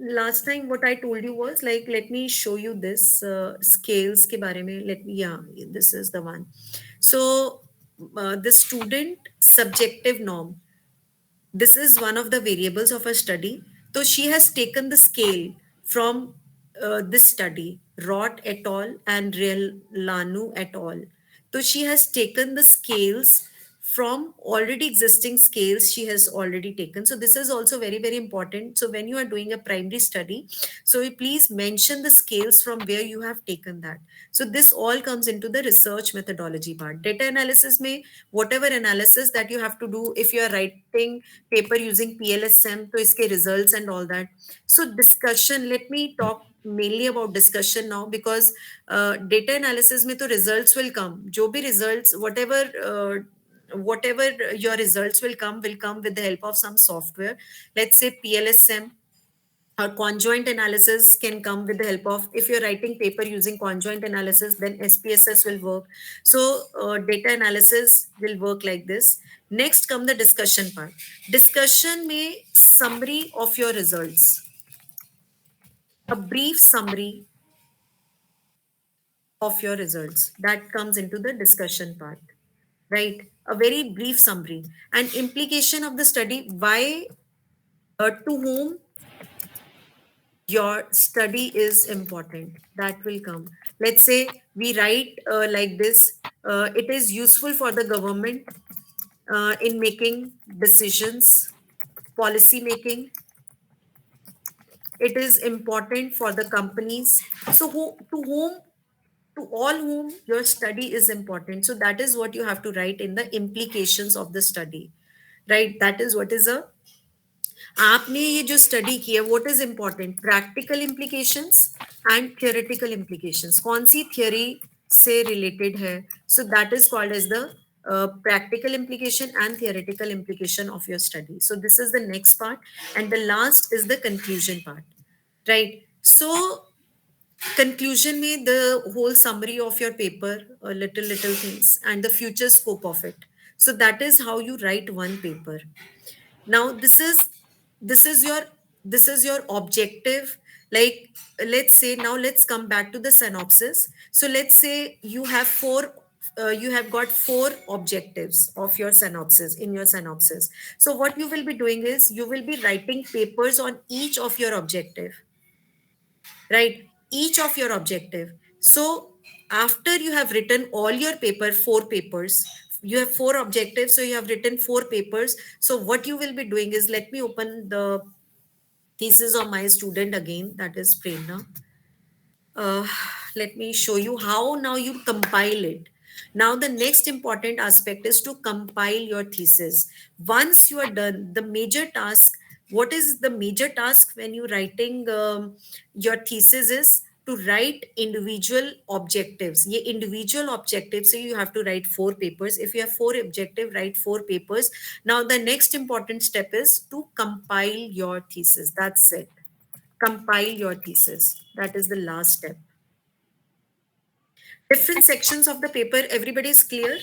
Last time what I told you was like, let me show you this scales ke bare mein. This is the one. So the student subjective norm, this is one of the variables of a study. So she has taken the scale from this study, Rott et al. And Real Lanu et al. So she has taken the scales from already existing scales she has already taken. So this is also very, very important. So when you are doing a primary study, so you please mention the scales from where you have taken that. So this all comes into the research methodology part. Data analysis may, whatever analysis that you have to do, if you are writing paper using PLSM, so iske results and all that. So discussion, let me talk mainly about discussion now because data analysis mein to results will come. Jo bhi results, whatever your results will come with the help of some software. Let's say PLSM or conjoint analysis can come with the help of, if you're writing paper using conjoint analysis, then SPSS will work. So data analysis will work like this. Next come the discussion part. Discussion may summary of your results. A brief summary of your results. That comes into the discussion part, right? A very brief summary. And implication of the study, why, to whom your study is important, that will come. Let's say we write like this, it is useful for the government in making decisions, policy making. It is important for the companies. So to all whom your study is important. So that is what you have to write in the implications of the study, right? That is what is a, आपने ये जो study की है, what is important, practical implications and theoretical implications, कौन सी theory से related है. So that is called as the practical implication and theoretical implication of your study. So this is the next part, and the last is the conclusion part, right? So conclusion में the whole summary of your paper, little things, and the future scope of it. So that is how you write one paper. Now this is your objective. Like, let's say, now let's come back to the synopsis. So let's say you have you have got 4 objectives of your synopsis in your synopsis. So what you will be doing is you will be writing papers on each of your objective, right? Each of your objective. So after you have written all your paper, 4 papers, you have 4 objectives, so you have written 4 papers. So what you will be doing is, let me open the thesis of my student again, that is Prerna. uh, let me show you how now you compile it. Now the next important aspect is to compile your thesis. Once you are done, the major task, what is the major task when you writing your thesis is to write individual objectives. Ye individual objectives, so you have to write 4 papers. If you have 4 objective, write 4 papers. Now the next important step is to compile your thesis. That's it. Compile your thesis. That is the last step. Different sections of the paper, everybody is clear?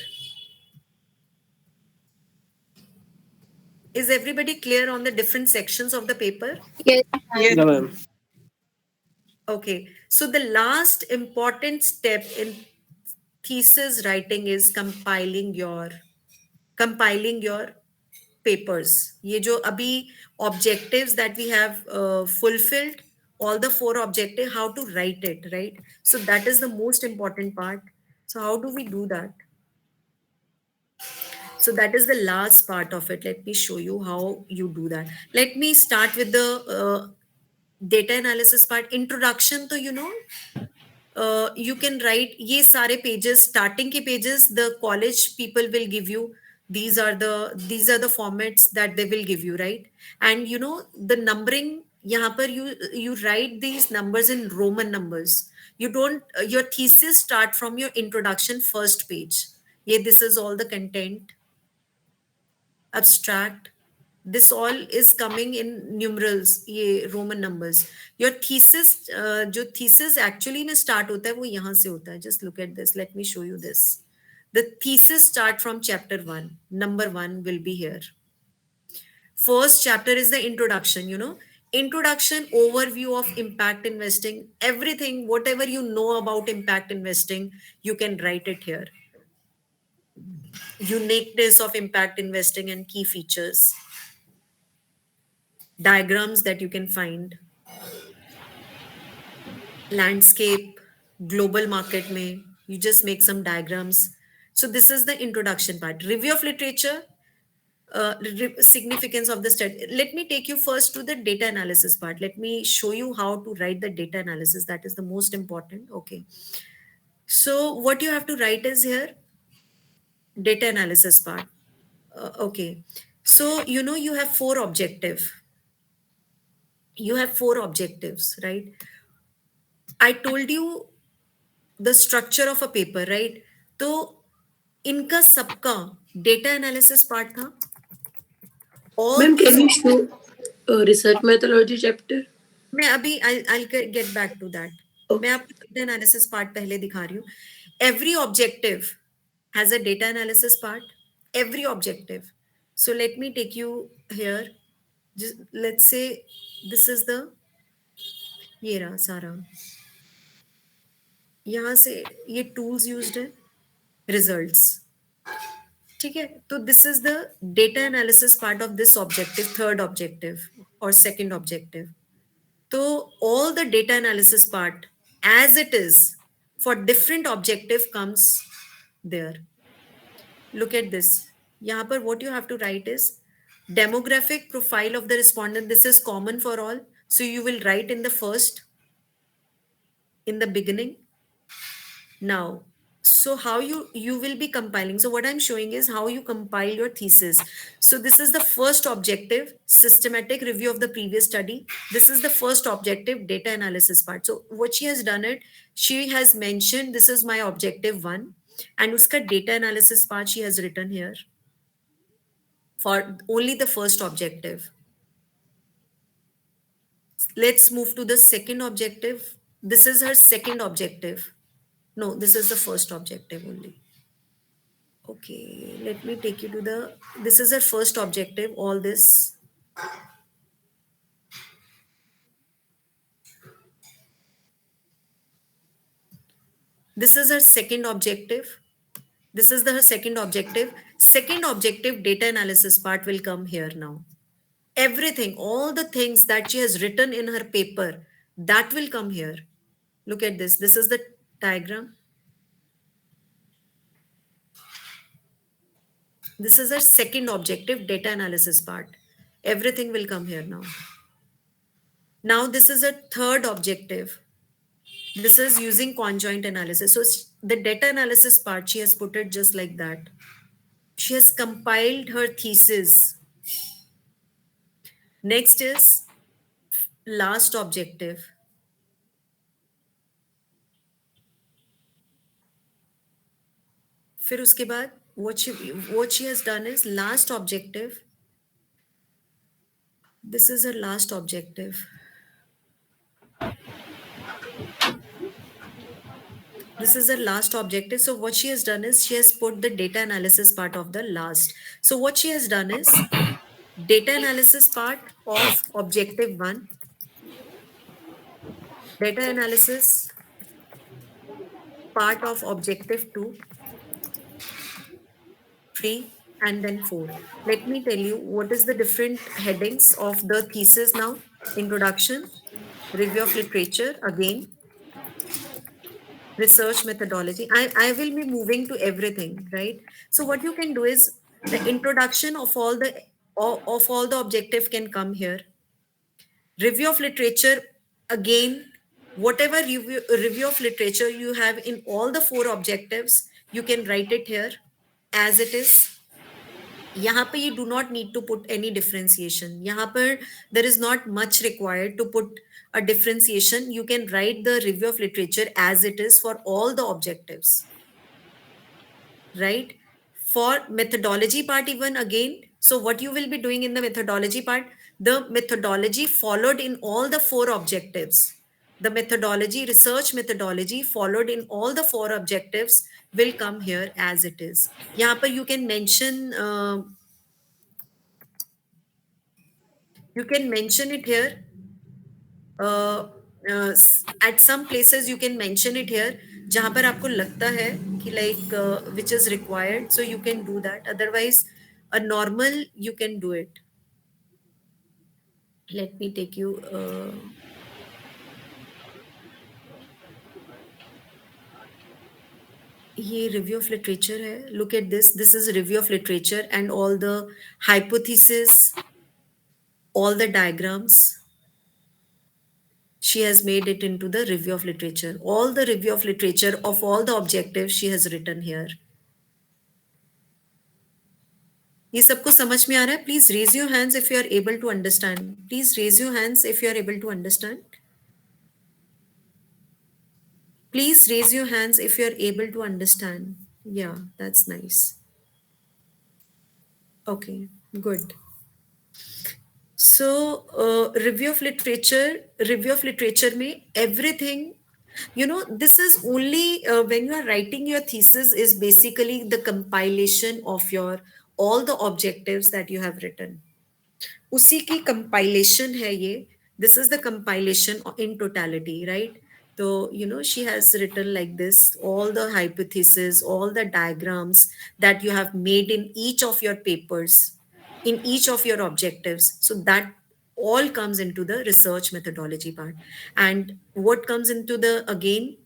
Is everybody clear on the different sections of the paper? Yes, Yes, ma'am. ma'am. Okay. So the last important step in thesis writing is compiling your papers. ये जो अभी objectives that we have fulfilled, all the 4 objective, how to write it, right? So that is the most important part. So how do we do that? So that is the last part of it. Let me show you how you do that. Let me start with the data analysis part. Introduction to, you can write ye sare pages, starting ke pages, the college people will give you. These are the formats that they will give you, right? And the numbering, yahan par you write these numbers in Roman numbers. You don't your thesis start from your introduction first page. This is all the content, abstract, this all is coming in numerals, ये roman numbers. Your thesis, जो thesis actually में start होता है वो यहाँ से होता है. Just look at this, let me show you this. The thesis start from chapter 1. Number 1 will be here. First chapter is the introduction, introduction, overview of impact investing, everything whatever you know about impact investing, you can write it here. Uniqueness of impact investing and key features, diagrams that you can find, landscape, global market mein, you just make some diagrams. So this is the introduction part. Review of literature, significance of the study. Let me take you first to the data analysis part. Let me show you how to write the data analysis. That is the most important. Okay. So what you have to write is here, data analysis part. Okay. So, you have 4 objective. You have 4 objectives, right? I told you the structure of a paper, right? तो इनका सबका data analysis part था. All Ma'am, these, can you show research methodology chapter? मैं अभी I'll get back to that. मैं आपको data analysis part पहले दिखा रही हूँ. Every objective has a data analysis part. Every objective. So let me take you here. Let's say this is the, ये रहा सारा. यहाँ से ये tools used है, results. ठीक है, तो this is the data analysis part of this objective, third objective और सेकंड ऑब्जेक्टिव. तो all the data analysis part as it is for different objective comes there. Look at this. यहाँ पर what you have to write is demographic profile of the respondent. This is common for all, so you will write in the first, in the beginning. Now, so how you will be compiling, so what I'm showing is how you compile your thesis. So this is the first objective, systematic review of the previous study. This is the first objective, data analysis part. So what she has done it, she has mentioned this is my objective 1, and uska data analysis part she has written here for only the first objective. Let's move to the second objective. This is her second objective. No, this is the first objective only. Okay, let me take you to the, this is our first objective, all this. This is our second objective. This is the second objective. Second objective, data analysis part will come here now. Everything, all the things that she has written in her paper, that will come here. Look at this. This is the diagram. This is her second objective, data analysis part. Everything will come here now. Now this is a third objective. This is using conjoint analysis. So the data analysis part, she has put it just like that. She has compiled her thesis. Next is last objective. फिर उसके बाद what she has done is last objective. This is her last objective. This is her last objective. So what she has done is she has put the data analysis part of the last. So what she has done is data analysis part of objective 1, data analysis part of objective 2, 3, and then 4. Let me tell you what is the different headings of the thesis now. Introduction, review of literature, again, research methodology. I will be moving to everything, right? So what you can do is the introduction of all the objective can come here. Review of literature, again, whatever review of literature you have in all the 4 objectives, you can write it here as it is. यहाँ पे you do not need to put any differentiation. यहाँ पर there is not much required to put a differentiation. You can write the review of literature as it is for all the objectives, right? For methodology part, even again, so what you will be doing in the methodology part, the methodology followed in all the 4 objectives. The methodology, research methodology followed in all the 4 objectives will come here as it is. यहाँ पर you can mention it here. At some places you can mention it here जहां पर आपको लगता है कि like which is required, so you can do that. Otherwise a normal you can do it. Let me take you ये review of literature है. Look at this. This is review of literature and all the hypothesis, all the diagrams. She has made it into the review of literature. All the review of literature of all the objectives she has written here. ये सबको समझ में आ रहा है? Please raise your hands if you are able to understand. Please raise your hands if you are able to understand. Please raise your hands if you are able to understand. Yeah, that's nice. Okay, good. So review of literature में everything, you know, this is only when you are writing your thesis is basically the compilation of your all the objectives that you have written. उसी की compilation है ये. This is the compilation in totality, right? So, you know, she has written like this, all the hypotheses, all the diagrams that you have made in each of your papers, in each of your objectives. So that all comes into the research methodology part. And what comes into the, again,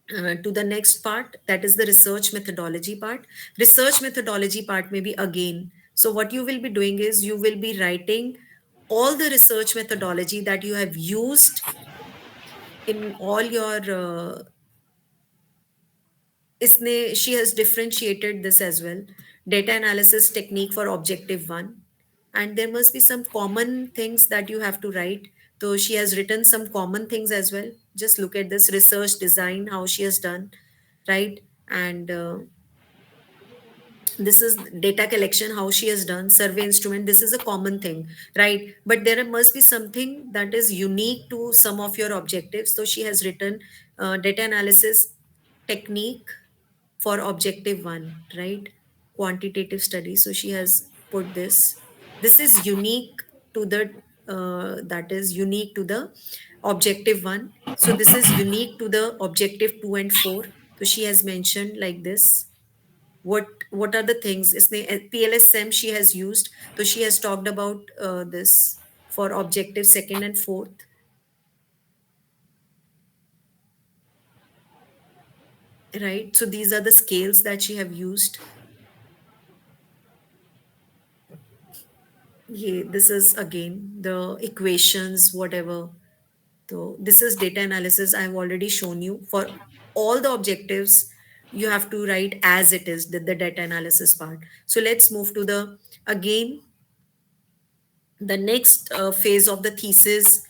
to the next part, that is the research methodology part. Research methodology part may be again. So what you will be doing is you will be writing all the research methodology that you have used in all your she has differentiated this as well. Data analysis technique for objective 1. And there must be some common things that you have to write. So she has written some common things as well. Just look at this research design, how she has done, right? And this is data collection, how she has done, survey instrument. This is a common thing, right? But there must be something that is unique to some of your objectives. So she has written data analysis technique for objective 1, right? Quantitative study. So she has put this. This is unique to the that is unique to the objective 1. So this is unique to the objective 2 and 4. So she has mentioned like this. what are the things इसने PLSM she has used, so she has talked about this for objective second and fourth, right? So these are the scales that she have used. Yeah, this is again the equations, whatever. So this is data analysis. I've already shown you for all the objectives. You have to write as it is the data analysis part. So let's move to the again the next phase of the thesis.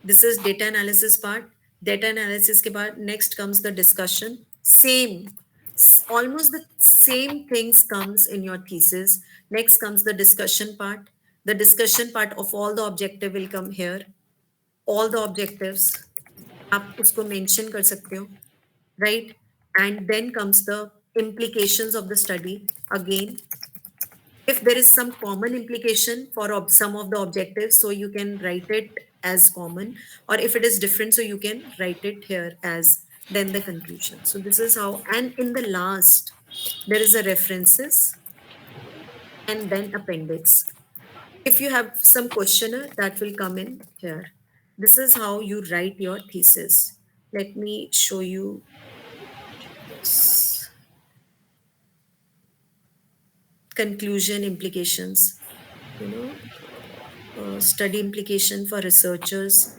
This is data analysis part. Data analysis ke baad next comes the discussion. Same, almost the same things comes in your thesis. Next comes the discussion part. The discussion part of all the objective will come here. All the objectives आप उसको mention कर सकते हो, right? And then comes the implications of the study. Again, if there is some common implication for some of the objectives, so you can write it as common, or if it is different, so you can write it here as then the conclusion. So this is how, and in the last there is a references and then appendix. If you have some questionnaire, that will come in here. This is how you write your thesis. Let me show you this. Conclusion, implications, study implication for researchers.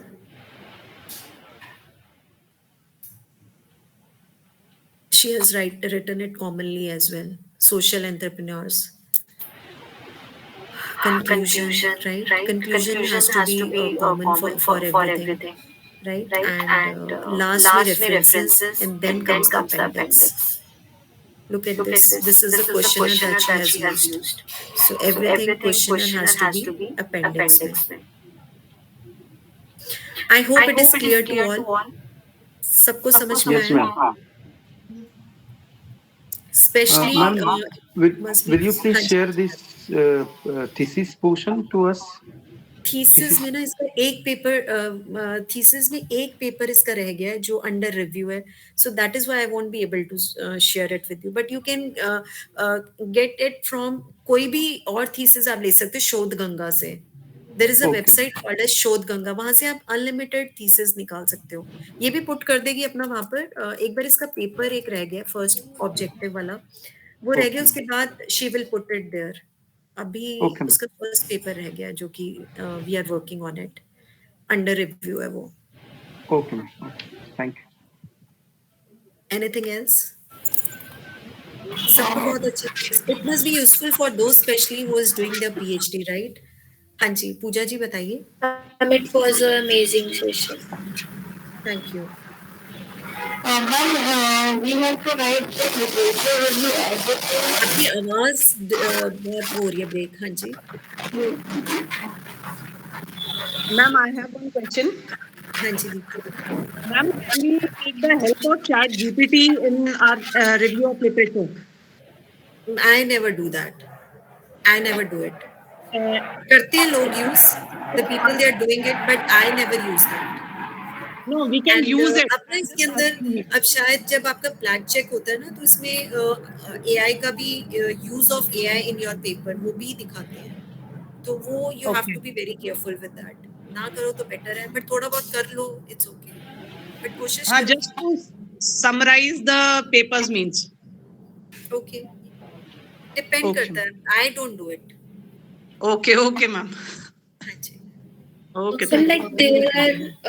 She has written it commonly as well. Social entrepreneurs. Conclusion, right? Conclusion has to be common for everything, right? And lastly, references, and then comes the appendix. Look at this. This is the questionnaire that she has used. So everything questionnaire has to be appendix में. I hope it is clear to all. सबको समझ में Yes, आया? ma'am. Especially Ma'am, must will be you please हाँ जी. share this thesis portion to us? Thesis में ना इसका एक पेपर थीसिस में एक पेपर इसका रह गया है जो अंडर रिव्यू है, so that is why I won't be able to share it with you, but you can get it from कोई भी और थीसिस आप ले सकते हो शोध गंगा से. There is a Okay. Website called as Shodhganga, वहां से आप अनलिमिटेड थीसिस निकाल सकते हो. ये भी पुट कर देगी अपना वहां पर. एक बार इसका पेपर एक रह गया फर्स्ट ऑब्जेक्टिव वाला, वो रह गया, Okay. उसके बाद she will put it there. अभी Okay, ma'am. उसका फर्स्ट पेपर रह गया जो कि we are working on it, under review है वो. Okay, ma'am. Okay. Thank you. Anything else? सबको बहुत अच्छा. It must be useful for those specially who is doing their PhD, right? हाँ जी, पूजा जी बताइए. It was an amazing session. Thank you. Ma'am, we have to write the literature review as it is. आपकी आवाज बहुत हो रही है break. हाँ जी. Ma'am, I have one question. हाँ जी. Ma'am, can we take the help of Chat GPT in our review of literature? I never do that. I never do it. करते हैं लोग use, the people they are doing it, but I never use that. No, we can use it. अपना इसके अंदर अब शायद जब आपका फ्लैग चेक होता है ना, तो इसमें एआई का भी use of AI in your paper वो भी दिखाते हैं, तो वो you have to be very careful with that. ना करो तो बेटर है, बट थोड़ा बहुत कर लो, इट्स ओके, बट कोशिश हाँ, करो. just to summarize the papers means. Okay, depend Okay. करता है. I don't do it. Okay, okay, ma'am. हाँ जी. Okay, So thank you. like there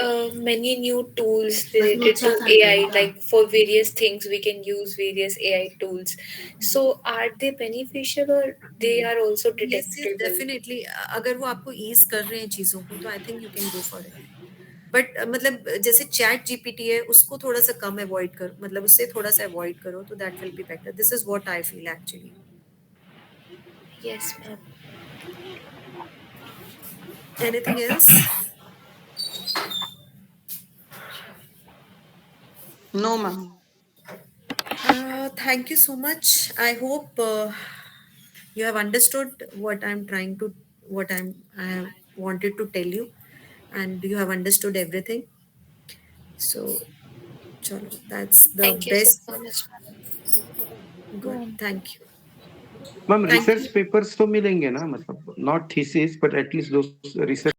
are many new tools related to AI, like for various things we can use various AI tools. So are they beneficial or they are also Yes, yes, detectable? definitely. अगर वो आपको ease कर रहे हैं चीजों को, तो I think you can go for it. But मतलब जैसे चैट जीपीटी है, उसको थोड़ा सा कम अवॉइड कर, मतलब उससे थोड़ा सा अवॉइड करो, तो that will be better. This is what I feel actually. Yes, ma'am. Anything else? No, ma'am. Thank you so much. I hope you have understood what I have wanted to tell you, and you have understood everything. So, chalo, that's the Thank you best. so much, ma'am. Good. Thank you. Ma'am Thank research you. Papers तो मिलेंगे ना, मतलब not thesis but at least दो research